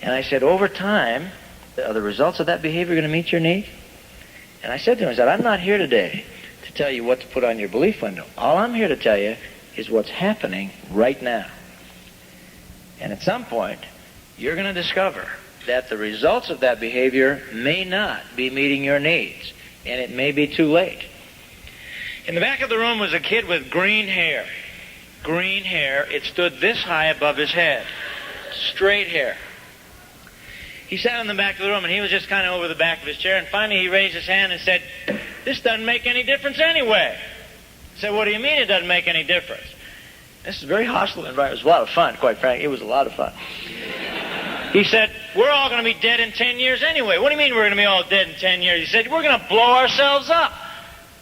[SPEAKER 1] And I said, over time, are the results of that behavior going to meet your need? And I said to him, I said, I'm not here today to tell you what to put on your belief window. All I'm here to tell you is what's happening right now. And at some point, you're going to discover that the results of that behavior may not be meeting your needs. And it may be too late. In the back of the room was a kid with green hair. Green hair. It stood this high above his head. Straight hair. He sat in the back of the room, and he was just kind of over the back of his chair, and finally he raised his hand and said, this doesn't make any difference anyway. I said, what do you mean it doesn't make any difference? This is a very hostile environment. It was a lot of fun, quite frankly. It was a lot of fun. He said, we're all going to be dead in 10 years anyway. What do you mean we're going to be all dead in 10 years? He said, we're going to blow ourselves up.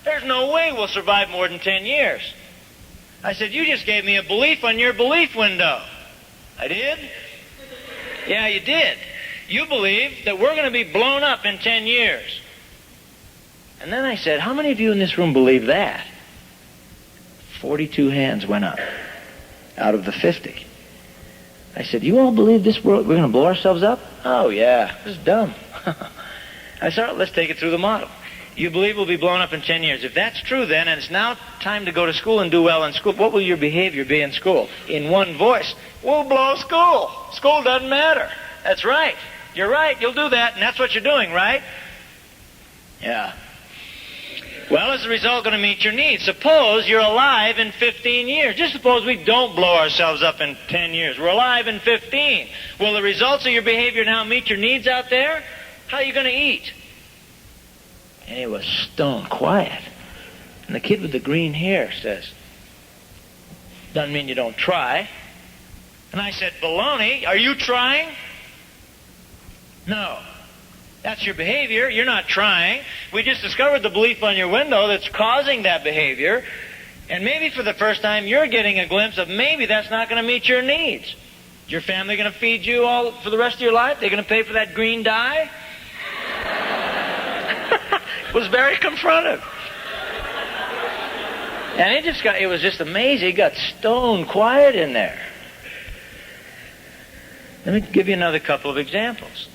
[SPEAKER 1] There's no way we'll survive more than 10 years. I said, you just gave me a belief on your belief window. I did? Yeah, you did. You believe that we're going to be blown up in 10 years. And then I said, how many of you in this room believe that? 42 hands went up out of the 50. I said, you all believe this world, we're going to blow ourselves up? Oh, yeah, this is dumb. I said, let's take it through the model. You believe we'll be blown up in 10 years. If that's true then, and it's now time to go to school and do well in school, what will your behavior be in school? In one voice, we'll blow school. School doesn't matter. That's right. You're right. You'll do that, and that's what you're doing, right? Yeah. Well, is the result going to meet your needs? Suppose you're alive in 15 years. Just suppose we don't blow ourselves up in 10 years. We're alive in 15. Will the results of your behavior now meet your needs out there? How are you going to eat? And he was stone quiet. And the kid with the green hair says, doesn't mean you don't try. And I said, baloney, are you trying? No. That's your behavior. You're not trying. We just discovered the belief on your window that's causing that behavior. And maybe for the first time, you're getting a glimpse of maybe that's not going to meet your needs. Is your family going to feed you all for the rest of your life? They're going to pay for that green dye? It was very confrontive. And it was just amazing. It got stone quiet in there. Let me give you another couple of examples.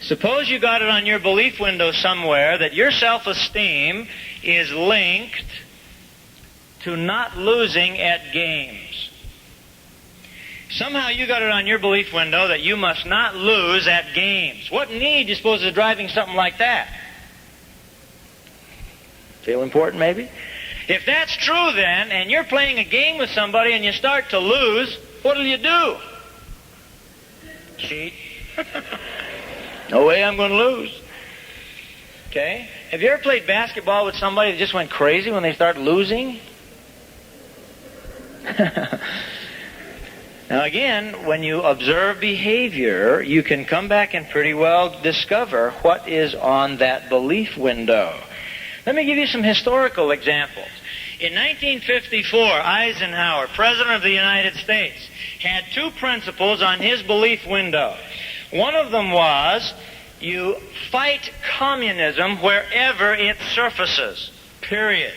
[SPEAKER 1] Suppose you got it on your belief window somewhere that your self-esteem is linked to not losing at games. Somehow you got it on your belief window that you must not lose at games. What need do you suppose is driving something like that? Feel important, maybe? If that's true then, and you're playing a game with somebody and you start to lose, what'll you do? Cheat. No way I'm going to lose. Okay? Have you ever played basketball with somebody that just went crazy when they start losing? Now again, when you observe behavior, you can come back and pretty well discover what is on that belief window. Let me give you some historical examples. In 1954, Eisenhower, President of the United States, had two principles on his belief window. One of them was, you fight communism wherever it surfaces, period.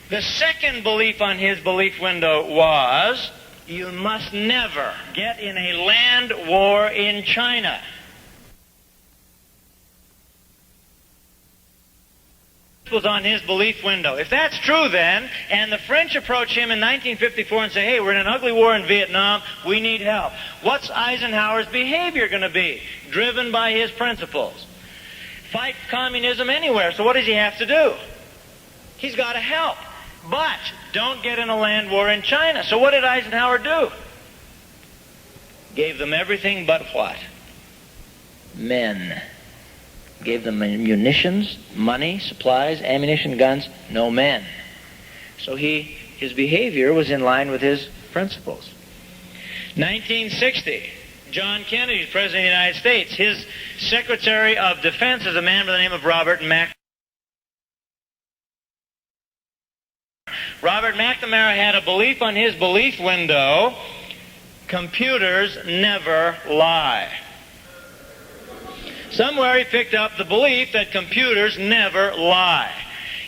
[SPEAKER 1] The second belief on his belief window was, you must never get in a land war in China. Was on his belief window. If that's true then, and the French approach him in 1954 and say, hey, we're in an ugly war in Vietnam, we need help. What's Eisenhower's behavior going to be? Driven by his principles. Fight communism anywhere, so what does he have to do? He's got to help. But don't get in a land war in China. So what did Eisenhower do? Gave them everything but what? Men. Gave them munitions, money, supplies, ammunition, guns, no men. So his behavior was in line with his principles. 1960, John Kennedy, President of the United States. His Secretary of Defense is a man by the name of Robert McNamara. Robert McNamara had a belief on his belief window, computers never lie. Somewhere he picked up the belief that computers never lie.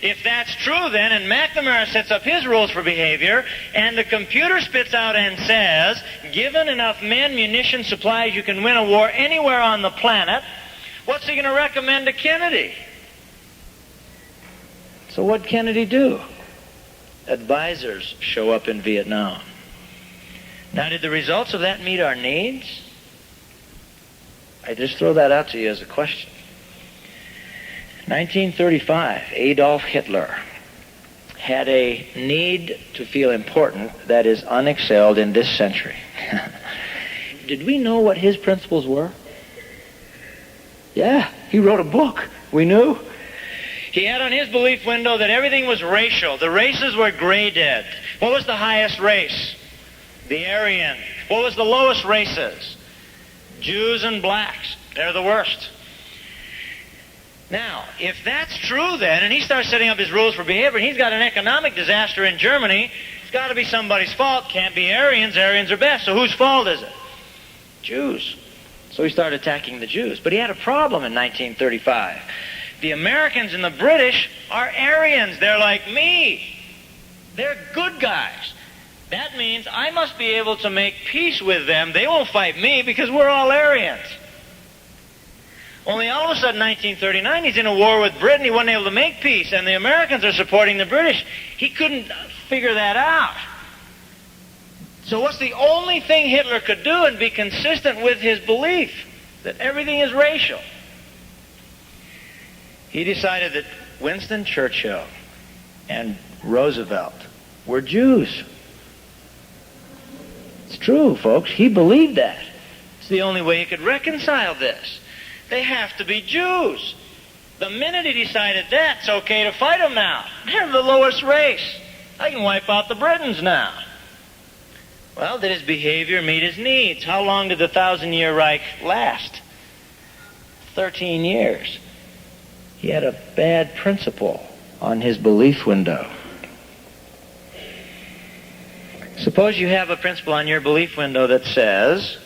[SPEAKER 1] If that's true then, and McNamara sets up his rules for behavior, and the computer spits out and says, given enough men, munitions, supplies, you can win a war anywhere on the planet, what's he going to recommend to Kennedy? So what'd Kennedy do? Advisors show up in Vietnam. Now, did the results of that meet our needs? I just throw that out to you as a question. 1935, Adolf Hitler had a need to feel important that is unexcelled in this century. Did we know what his principles were? Yeah, he wrote a book. We knew. He had on his belief window that everything was racial. The races were graded. What was the highest race? The Aryan. What was the lowest races? Jews and blacks. They're the worst. Now, if that's true then, and he starts setting up his rules for behavior, and he's got an economic disaster in Germany, it's got to be somebody's fault. Can't be Aryans. Aryans are best. So whose fault is it? Jews. So he started attacking the Jews. But he had a problem in 1935. The Americans and the British are Aryans. They're like me. They're good guys. That means I must be able to make peace with them. They won't fight me because we're all Aryans. Only all of a sudden, 1939, he's in a war with Britain. He wasn't able to make peace, and the Americans are supporting the British. He couldn't figure that out. So what's the only thing Hitler could do and be consistent with his belief that everything is racial? He decided that Winston Churchill and Roosevelt were Jews. It's true, folks. He believed that. It's the only way he could reconcile this. They have to be Jews. The minute he decided that, it's okay to fight them now. They're the lowest race. I can wipe out the Britons now. Well, did his behavior meet his needs? How long did the 1,000-year Reich last? 13 years. He had a bad principle on his belief window. Suppose you have a principle on your belief window that says,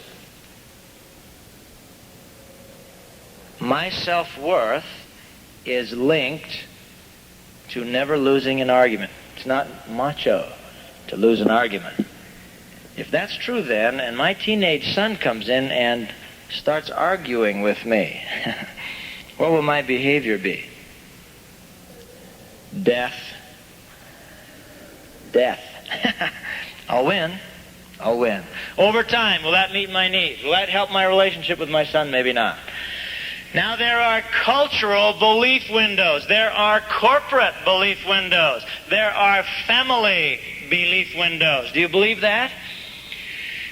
[SPEAKER 1] my self-worth is linked to never losing an argument. It's not macho to lose an argument. If that's true then, and my teenage son comes in and starts arguing with me, what will my behavior be? Death. Death. I'll win. I'll win. Over time, will that meet my needs? Will that help my relationship with my son? Maybe not. Now, there are cultural belief windows. There are corporate belief windows. There are family belief windows. Do you believe that?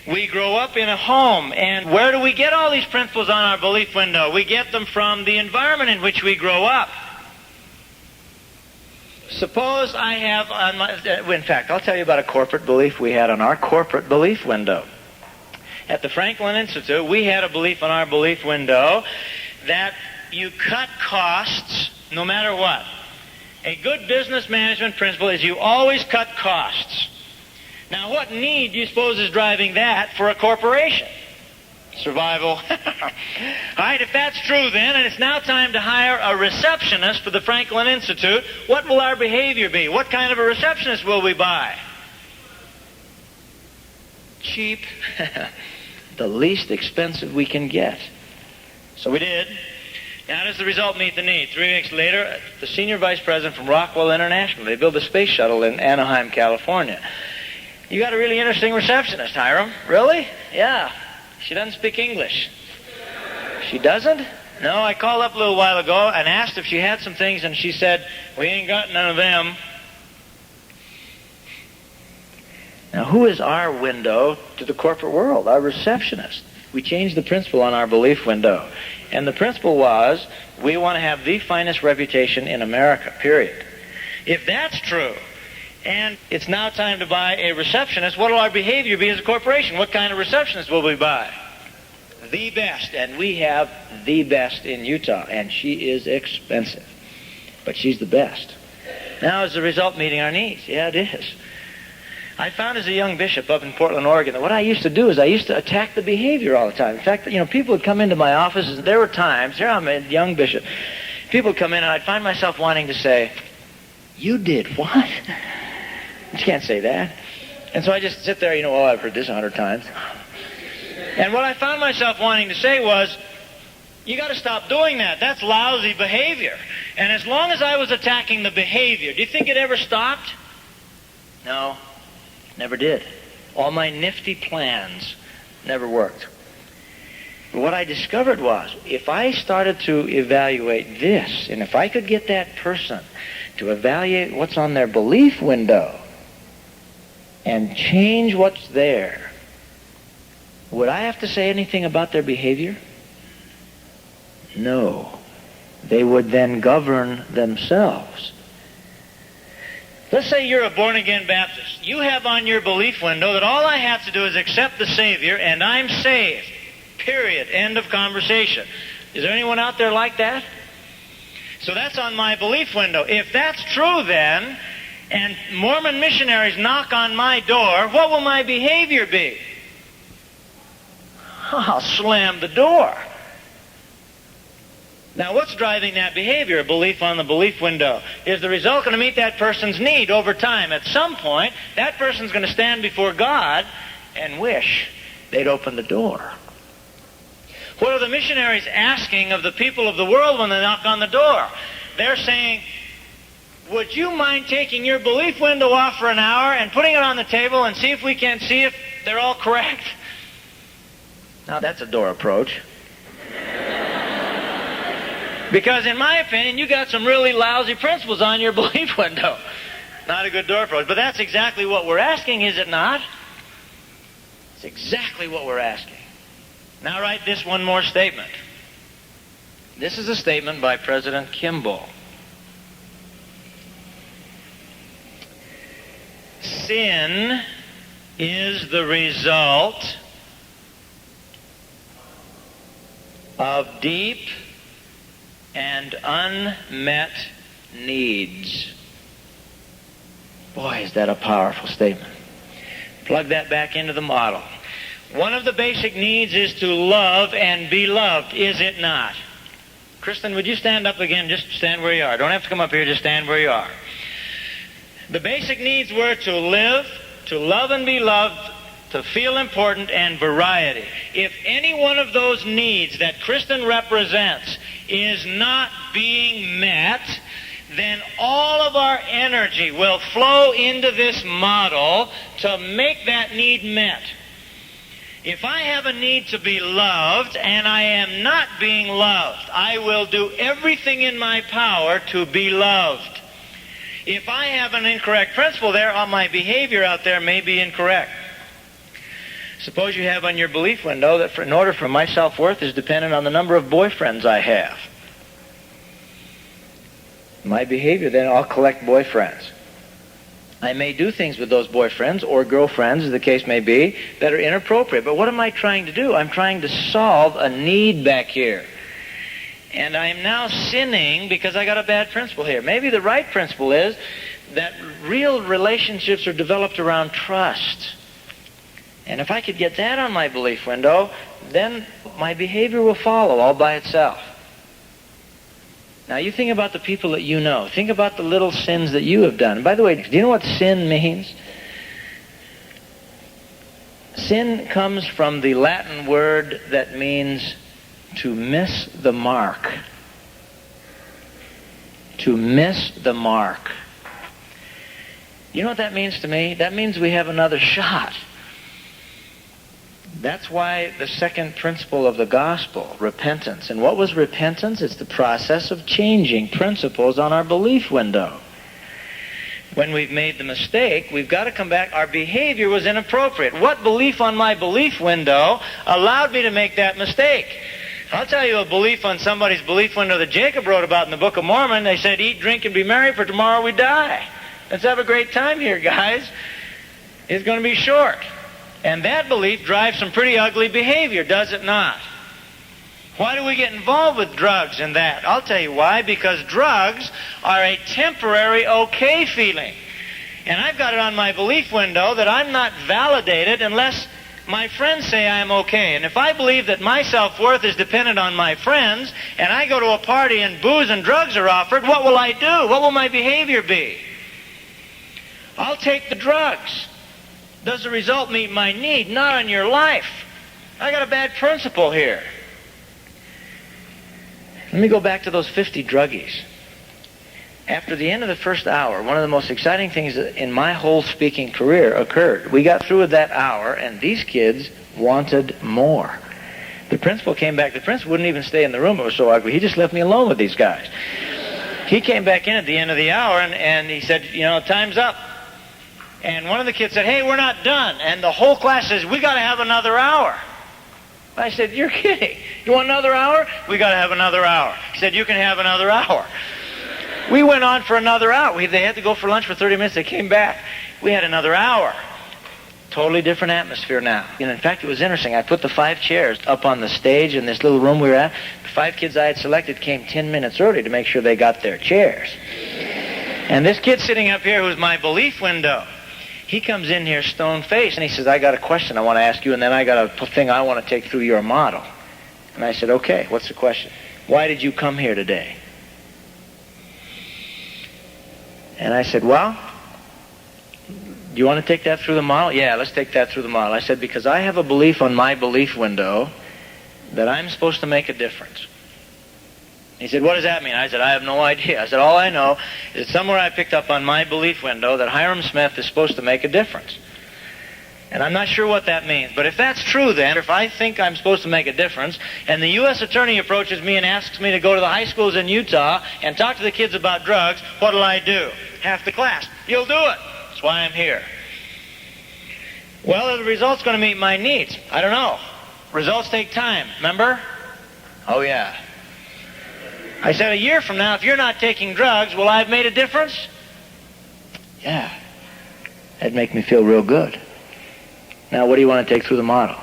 [SPEAKER 1] We grow up in a home, and where do we get all these principles on our belief window? We get them from the environment in which we grow up. Suppose I have on my... In fact, I'll tell you about a corporate belief we had on our corporate belief window. At the Franklin Institute, we had a belief on our belief window that you cut costs no matter what. A good business management principle is you always cut costs. Now, what need do you suppose is driving that for a corporation? Survival. All right, if that's true then, and it's now time to hire a receptionist for the Franklin Institute, what will our behavior be? What kind of a receptionist will we buy? Cheap. The least expensive we can get. So we did. Now, does the result meet the need? 3 weeks later, the senior vice president from Rockwell International, they built a space shuttle in Anaheim, California. You got a really interesting receptionist, Hyrum. Really? Yeah. She doesn't speak English. She doesn't? No, I called up a little while ago and asked if she had some things, and she said, we ain't got none of them. Now, who is our window to the corporate world? Our receptionist. We changed the principle on our belief window. And the principle was, we want to have the finest reputation in America, period. If that's true, and it's now time to buy a receptionist, what will our behavior be as a corporation? What kind of receptionist will we buy? The best. And we have the best in Utah. And she is expensive. But she's the best. Now, is the result meeting our needs? Yeah, it is. I found as a young bishop up in Portland, Oregon, that what I used to do is I used to attack the behavior all the time. In fact, people would come into my office, and there were times, here I'm a young bishop, people would come in and I'd find myself wanting to say, you did what? You can't say that. And so I just sit there, well, I've heard this 100 times. And what I found myself wanting to say was, you got to stop doing that. That's lousy behavior. And as long as I was attacking the behavior, do you think it ever stopped? No, never did. All my nifty plans never worked. But what I discovered was, if I started to evaluate this, and if I could get that person to evaluate what's on their belief window, and change what's there, would I have to say anything about their behavior? No. They would then govern themselves. Let's say you're a born-again Baptist. You have on your belief window that all I have to do is accept the Savior and I'm saved. Period. End of conversation. Is there anyone out there like that? So that's on my belief window. If that's true then, and Mormon missionaries knock on my door, what will my behavior be? I'll slam the door. Now, what's driving that behavior? A belief on the belief window. Is the result going to meet that person's need over time? At some point, that person's going to stand before God and wish they'd open the door. What are the missionaries asking of the people of the world when they knock on the door? They're saying, would you mind taking your belief window off for an hour and putting it on the table and see if we can see if they're all correct? Now, that's a door approach. Because in my opinion, you got some really lousy principles on your belief window. Not a good door approach. But that's exactly what we're asking, is it not? It's exactly what we're asking. Now write this one more statement. This is a statement by President Kimball. Sin is the result of deep and unmet needs. Boy, is that a powerful statement. Plug that back into the model. One of the basic needs is to love and be loved, is it not? Kristen, would you stand up again? Just stand where you are. Don't have to come up here, just stand where you are. The basic needs were to live, to love and be loved, to feel important, and variety. If any one of those needs that Kristen represents is not being met, then all of our energy will flow into this model to make that need met. If I have a need to be loved and I am not being loved, I will do everything in my power to be loved. If I have an incorrect principle there, my behavior out there may be incorrect. Suppose you have on your belief window that in order for my self-worth is dependent on the number of boyfriends I have. My behavior, then I'll collect boyfriends. I may do things with those boyfriends or girlfriends, as the case may be, that are inappropriate. But what am I trying to do? I'm trying to solve a need back here. And I am now sinning because I got a bad principle here. Maybe the right principle is that real relationships are developed around trust. And if I could get that on my belief window, then my behavior will follow all by itself. Now you think about the people that you know. Think about the little sins that you have done. And by the way, do you know what sin means? Sin comes from the Latin word that means to miss the mark. To miss the mark. You know what that means to me? That means we have another shot. That's why the second principle of the gospel, repentance. And what was repentance? It's the process of changing principles on our belief window. When we've made the mistake, we've got to come back. Our behavior was inappropriate. What belief on my belief window allowed me to make that mistake? I'll tell you a belief on somebody's belief window that Jacob wrote about in the Book of Mormon. They said, eat, drink, and be merry, for tomorrow we die. Let's have a great time here, guys. It's going to be short. And that belief drives some pretty ugly behavior, does it not? Why do we get involved with drugs and that? I'll tell you why. Because drugs are a temporary okay feeling. And I've got it on my belief window that I'm not validated unless my friends say I'm okay. And if I believe that my self-worth is dependent on my friends, and I go to a party and booze and drugs are offered, what will I do? What will my behavior be? I'll take the drugs. Does the result meet my need? Not on your life. I got a bad principle here. Let me go back to those 50 druggies. After the end of the first hour, one of the most exciting things in my whole speaking career occurred. We got through with that hour, and these kids wanted more. The principal came back. The principal wouldn't even stay in the room. It was so ugly. He just left me alone with these guys. He came back in at the end of the hour, and he said, time's up. And one of the kids said, hey, we're not done. And the whole class says, we got to have another hour. I said, you're kidding. You want another hour? We got to have another hour. He said, you can have another hour. We went on for another hour. They had to go for lunch for 30 minutes. They came back. We had another hour. Totally different atmosphere now. And in fact, it was interesting. I put the 5 chairs up on the stage in this little room we were at. The 5 kids I had selected came 10 minutes early to make sure they got their chairs. And this kid sitting up here who's my belief window, he comes in here stone-faced, and he says, I got a question I want to ask you, and then I got a thing I want to take through your model. And I said, okay, what's the question? Why did you come here today? And I said, well, do you want to take that through the model? Yeah, let's take that through the model. I said, because I have a belief on my belief window that I'm supposed to make a difference. He said, what does that mean? I said, I have no idea. I said, all I know is that somewhere I picked up on my belief window that Hyrum Smith is supposed to make a difference. And I'm not sure what that means. But if that's true, then, if I think I'm supposed to make a difference, and the U.S. attorney approaches me and asks me to go to the high schools in Utah and talk to the kids about drugs, what'll I do? Half the class. You'll do it. That's why I'm here. Well, are the results going to meet my needs? I don't know. Results take time, remember? Oh, yeah. I said, a year from now, if you're not taking drugs, will I have made a difference? Yeah. That'd make me feel real good. Now, what do you want to take through the model?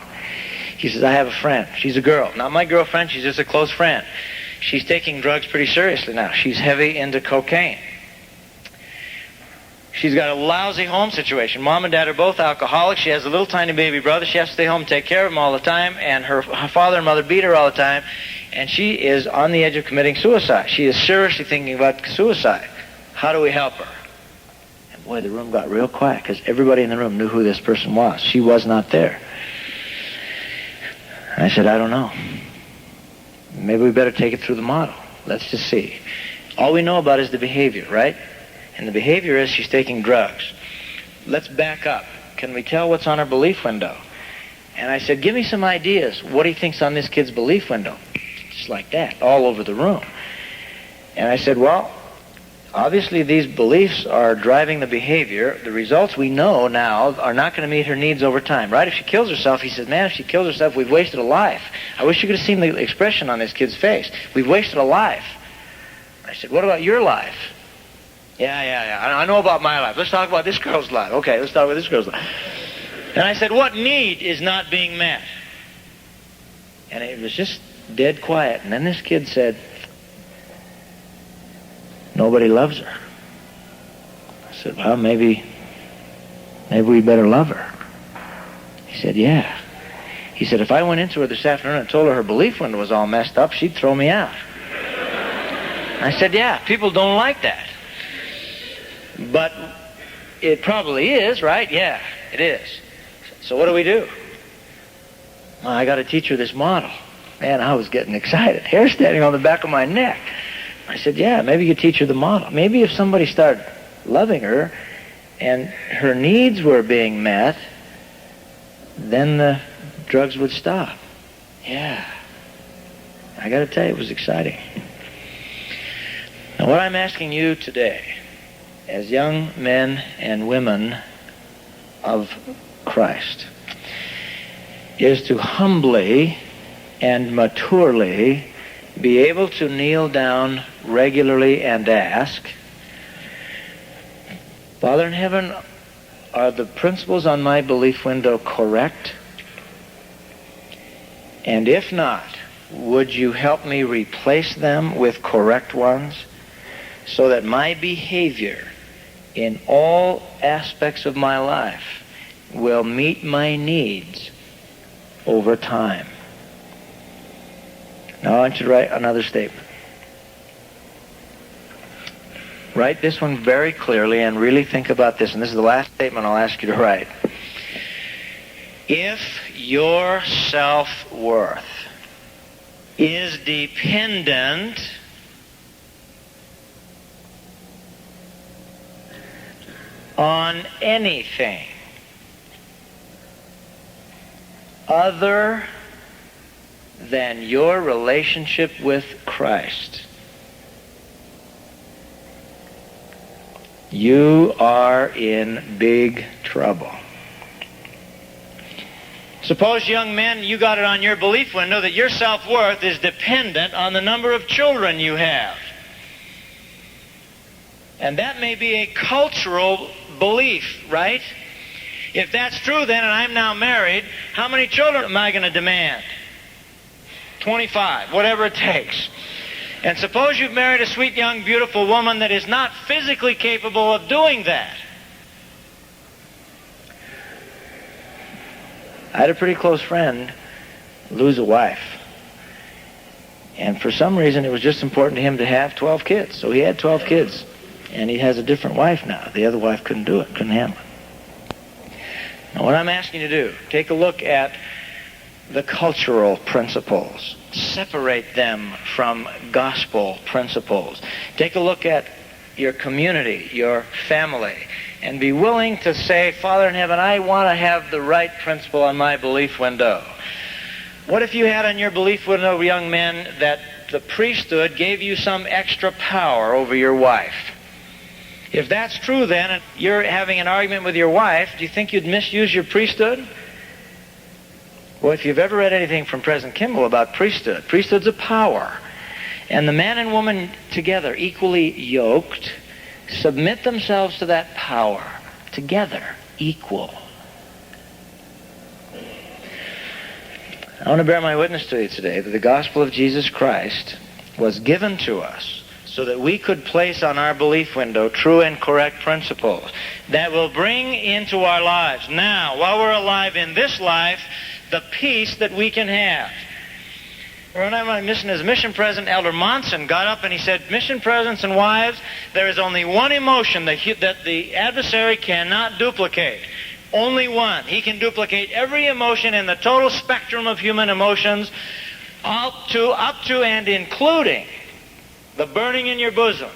[SPEAKER 1] He says, I have a friend. She's a girl. Not my girlfriend. She's just a close friend. She's taking drugs pretty seriously now. She's heavy into cocaine. She's got a lousy home situation. Mom and Dad are both alcoholics. She has a little tiny baby brother. She has to stay home and take care of him all the time. And her father and mother beat her all the time. And she is on the edge of committing suicide. She is seriously thinking about suicide. How do we help her? And boy, the room got real quiet because everybody in the room knew who this person was. She was not there. And I said, I don't know. Maybe we better take it through the model. Let's just see. All we know about is the behavior, right? And the behavior is she's taking drugs. Let's back up. Can we tell what's on her belief window? And I said, give me some ideas. What do you think's on this kid's belief window? Just like that, all over the room. And I said, well, obviously these beliefs are driving the behavior. The results we know now are not going to meet her needs over time, right? If she kills herself, he says, man, if she kills herself, we've wasted a life. I wish you could have seen the expression on this kid's face. We've wasted a life. I said, what about your life? Yeah. I know about my life. Let's talk about this girl's life. Okay, let's talk about this girl's life. And I said, what need is not being met? And it was just dead quiet. And then this kid said, nobody loves her. I said, well, maybe we better love her. He said, yeah. He said, if I went into her this afternoon and told her her belief window was all messed up, she'd throw me out. I said, yeah, people don't like that. But it probably is, right? Yeah, it is. So what do we do? Well, I got to teach her this model. Man, I was getting excited. Hair standing on the back of my neck. I said, yeah, maybe you teach her the model. Maybe if somebody started loving her and her needs were being met, then the drugs would stop. Yeah. I got to tell you, it was exciting. Now, what I'm asking you today, as young men and women of Christ, is to humbly and maturely be able to kneel down regularly and ask, Father in heaven, are the principles on my belief window correct? And if not, would you help me replace them with correct ones so that my behavior in all aspects of my life will meet my needs over time? Now I want you to write another statement. Write this one very clearly and really think about this. And this is the last statement I'll ask you to write. If your self-worth is dependent on anything other than your relationship with Christ, you are in big trouble. Suppose, young men, you got it on your belief window that your self-worth is dependent on the number of children you have. And that may be a cultural belief, right? If that's true then, and I'm now married, how many children am I going to demand? 25, whatever it takes. And suppose you've married a sweet, young, beautiful woman that is not physically capable of doing that. I had a pretty close friend lose a wife. And for some reason, it was just important to him to have 12 kids. So he had 12 kids. And he has a different wife now. The other wife couldn't do it, couldn't handle it. Now, what I'm asking you to do, take a look at the cultural principles. Separate them from gospel principles. Take a look at your community, your family, and be willing to say, Father in heaven, I want to have the right principle on my belief window. What if you had on your belief window, young men, that the priesthood gave you some extra power over your wife? If that's true then, and you're having an argument with your wife, do you think you'd misuse your priesthood? Well, if you've ever read anything from President Kimball about priesthood, priesthood's a power. And the man and woman together, equally yoked, submit themselves to that power, together, equal. I want to bear my witness to you today that the gospel of Jesus Christ was given to us so that we could place on our belief window true and correct principles that will bring into our lives now, while we're alive in this life, the peace that we can have. When I was mission as mission president, Elder Monson got up and he said, mission presidents and wives, there is only one emotion that the adversary cannot duplicate. Only one. He can duplicate every emotion in the total spectrum of human emotions, up to and including the burning in your bosom.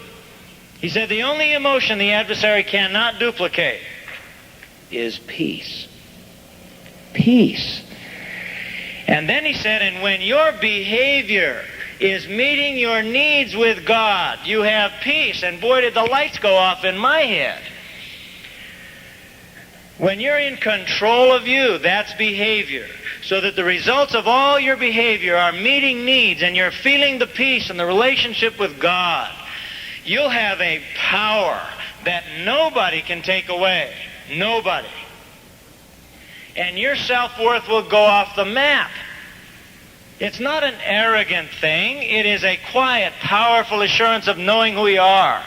[SPEAKER 1] He said the only emotion the adversary cannot duplicate is peace. Peace. And then he said, and when your behavior is meeting your needs with God, you have peace. And boy, did the lights go off in my head. When you're in control of you, that's behavior. So that the results of all your behavior are meeting needs and you're feeling the peace and the relationship with God, you'll have a power that nobody can take away. Nobody. And your self-worth will go off the map. It's not an arrogant thing. It is a quiet, powerful assurance of knowing who you are.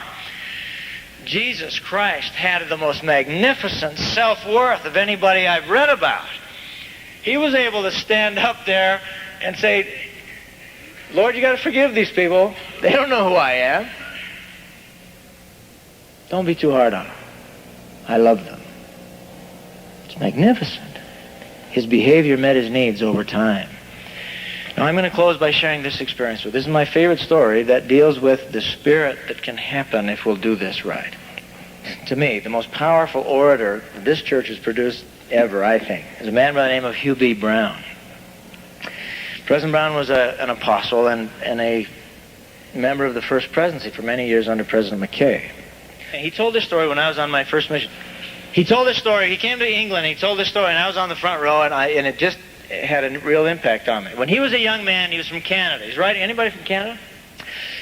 [SPEAKER 1] Jesus Christ had the most magnificent self-worth of anybody I've read about. He was able to stand up there and say, Lord, you got to forgive these people. They don't know who I am. Don't be too hard on them. I love them. It's magnificent. His behavior met his needs over time. Now I'm going to close by sharing this experience with you. This is my favorite story that deals with the spirit that can happen if we'll do this right. To me, the most powerful orator this church has produced ever, I think, is a man by the name of Hugh B. Brown. President Brown was an apostle and a member of the First Presidency for many years under President McKay. And he told this story when I was on my first mission. He told this story. He came to England. And he told this story, and I was on the front row, and it just had a real impact on me. When he was a young man, he was from Canada. He's writing. Anybody from Canada?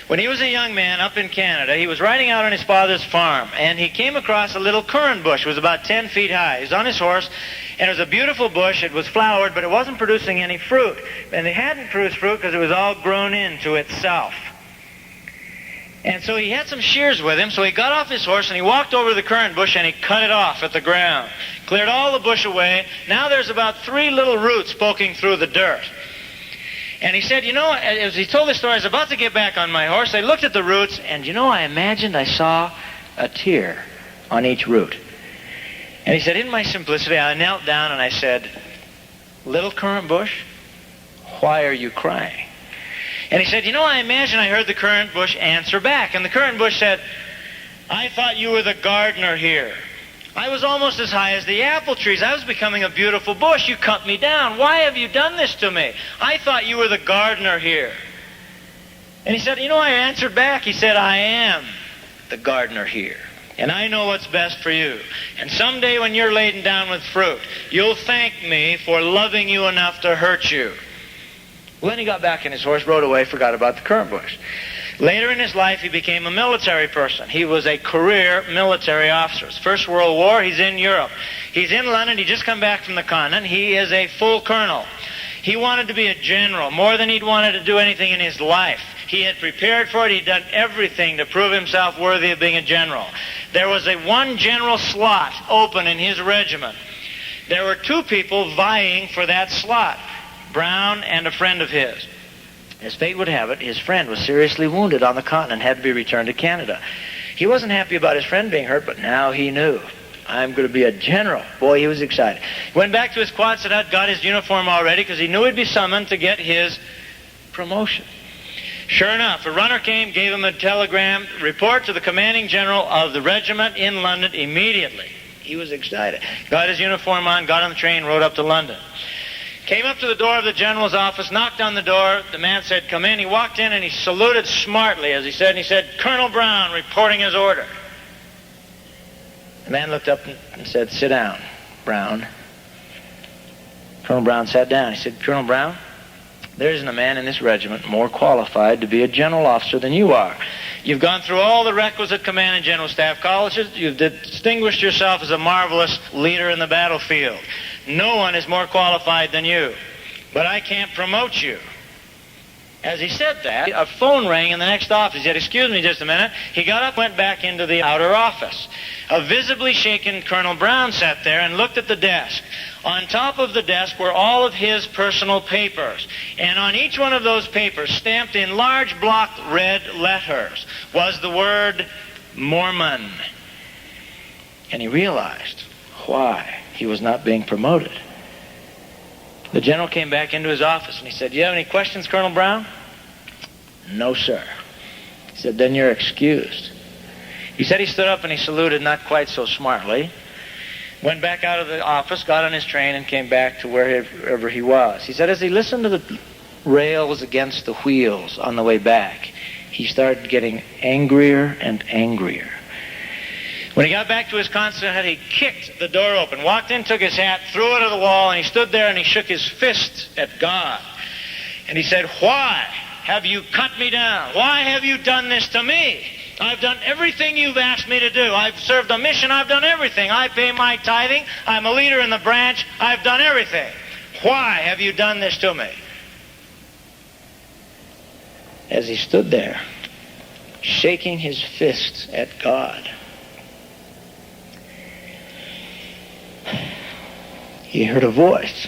[SPEAKER 1] When he was a young man up in Canada, he was riding out on his father's farm, and he came across a little currant bush. It was about 10 feet high. He was on his horse, and it was a beautiful bush. It was flowered, but it wasn't producing any fruit. And it hadn't produced fruit because it was all grown into itself. And so he had some shears with him, so he got off his horse and he walked over to the currant bush and he cut it off at the ground. Cleared all the bush away. Now there's about 3 little roots poking through the dirt. And he said, you know, as he told this story, I was about to get back on my horse. I looked at the roots, and you know, I imagined I saw a tear on each root. And he said, in my simplicity, I knelt down and I said, little currant bush, why are you crying? And he said, you know, I imagine I heard the currant bush answer back. And the currant bush said, I thought you were the gardener here. I was almost as high as the apple trees. I was becoming a beautiful bush. You cut me down. Why have you done this to me? I thought you were the gardener here. And he said, you know, I answered back. He said, I am the gardener here. And I know what's best for you. And someday when you're laden down with fruit, you'll thank me for loving you enough to hurt you. Well, then he got back on his horse, rode away, forgot about the currant bush. Later in his life, he became a military person. He was a career military officer. First World War, he's in Europe. He's in London. He just come back from the continent. He is a full colonel. He wanted to be a general more than he'd wanted to do anything in his life. He had prepared for it. He'd done everything to prove himself worthy of being a general. There was one general slot open in his regiment. There were 2 people vying for that slot, Brown and a friend of his. As fate would have it, his friend was seriously wounded on the continent and had to be returned to Canada. He wasn't happy about his friend being hurt, but now he knew. I'm going to be a general. Boy, he was excited. He went back to his Quonset hut, got his uniform all ready because he knew he'd be summoned to get his promotion. Sure enough, a runner came, gave him a telegram, report to the commanding general of the regiment in London immediately. He was excited. Got his uniform on, got on the train, rode up to London. Came up to the door of the general's office, knocked on the door. The man said, come in. He walked in and he saluted smartly, as he said, and he said, Colonel Brown, reporting his order. The man looked up and said, sit down, Brown. Colonel Brown sat down. He said, Colonel Brown, there isn't a man in this regiment more qualified to be a general officer than you are. You've gone through all the requisite command and general staff colleges. You've distinguished yourself as a marvelous leader in the battlefield. No one is more qualified than you. But I can't promote you. As he said that, a phone rang in the next office. He said, "Excuse me just a minute." He got up, went back into the outer office. A visibly shaken Colonel Brown sat there and looked at the desk. On top of the desk were all of his personal papers. And on each one of those papers, stamped in large block red letters, was the word Mormon. And he realized why he was not being promoted. The general came back into his office and he said, "Do you have any questions, Colonel Brown?" "No, sir." He said, "Then you're excused." He said he stood up and he saluted, not quite so smartly, went back out of the office, got on his train, and came back to wherever he was. He said as he listened to the rails against the wheels on the way back, he started getting angrier and angrier. When he got back to his concert hut, he kicked the door open, walked in, took his hat, threw it to the wall, and he stood there and he shook his fist at God. And he said, "Why have you cut me down? Why have you done this to me? I've done everything you've asked me to do. I've served a mission. I've done everything. I pay my tithing. I'm a leader in the branch. I've done everything. Why have you done this to me?" As he stood there, shaking his fist at God, he heard a voice.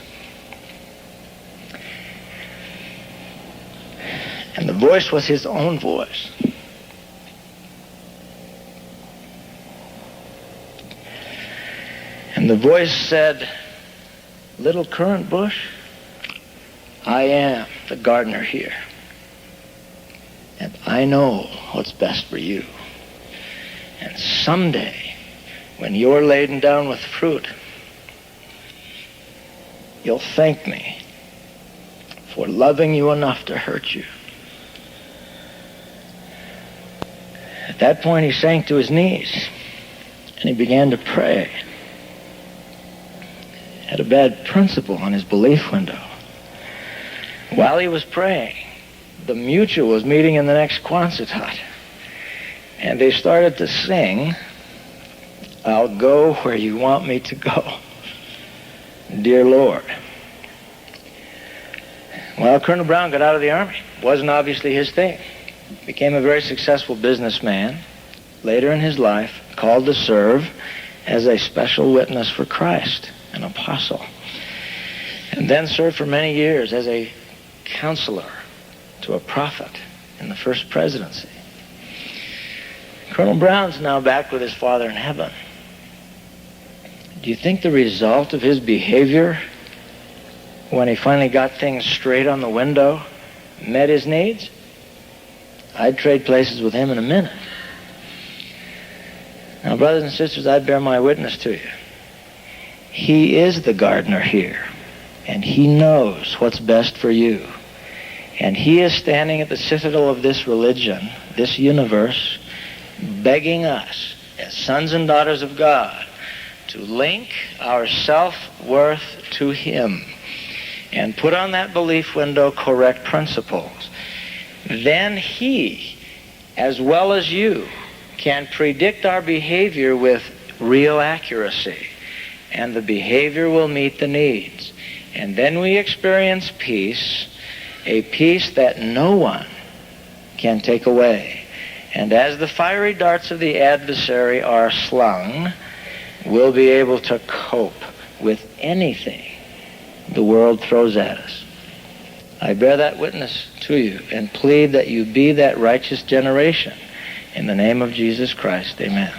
[SPEAKER 1] And the voice was his own voice. And the voice said, "Little currant bush, I am the gardener here. And I know what's best for you. And someday, when you're laden down with fruit, you'll thank me for loving you enough to hurt you." At that point, he sank to his knees and he began to pray. He had a bad principle on his belief window. While he was praying, the Mutual was meeting in the next Quonset hut, and they started to sing, "I'll go where you want me to go, dear Lord." Well, Colonel Brown got out of the Army. It wasn't obviously his thing. Became a very successful businessman. Later in his life, called to serve as a special witness for Christ, an apostle. And then served for many years as a counselor to a prophet in the first presidency. Colonel Brown's now back with his Father in heaven. Do you think the result of his behavior, when he finally got things straight on the window, met his needs? I'd trade places with him in a minute. Now, brothers and sisters, I bear my witness to you. He is the gardener here, and he knows what's best for you. And he is standing at the citadel of this religion, this universe, begging us, as sons and daughters of God, to link our self-worth to him and put on that belief window correct principles. Then he, as well as you, can predict our behavior with real accuracy, and the behavior will meet the needs. And then we experience peace, a peace that no one can take away. And as the fiery darts of the adversary are slung, we'll be able to cope with anything the world throws at us. I bear that witness to you and plead that you be that righteous generation. In the name of Jesus Christ, amen.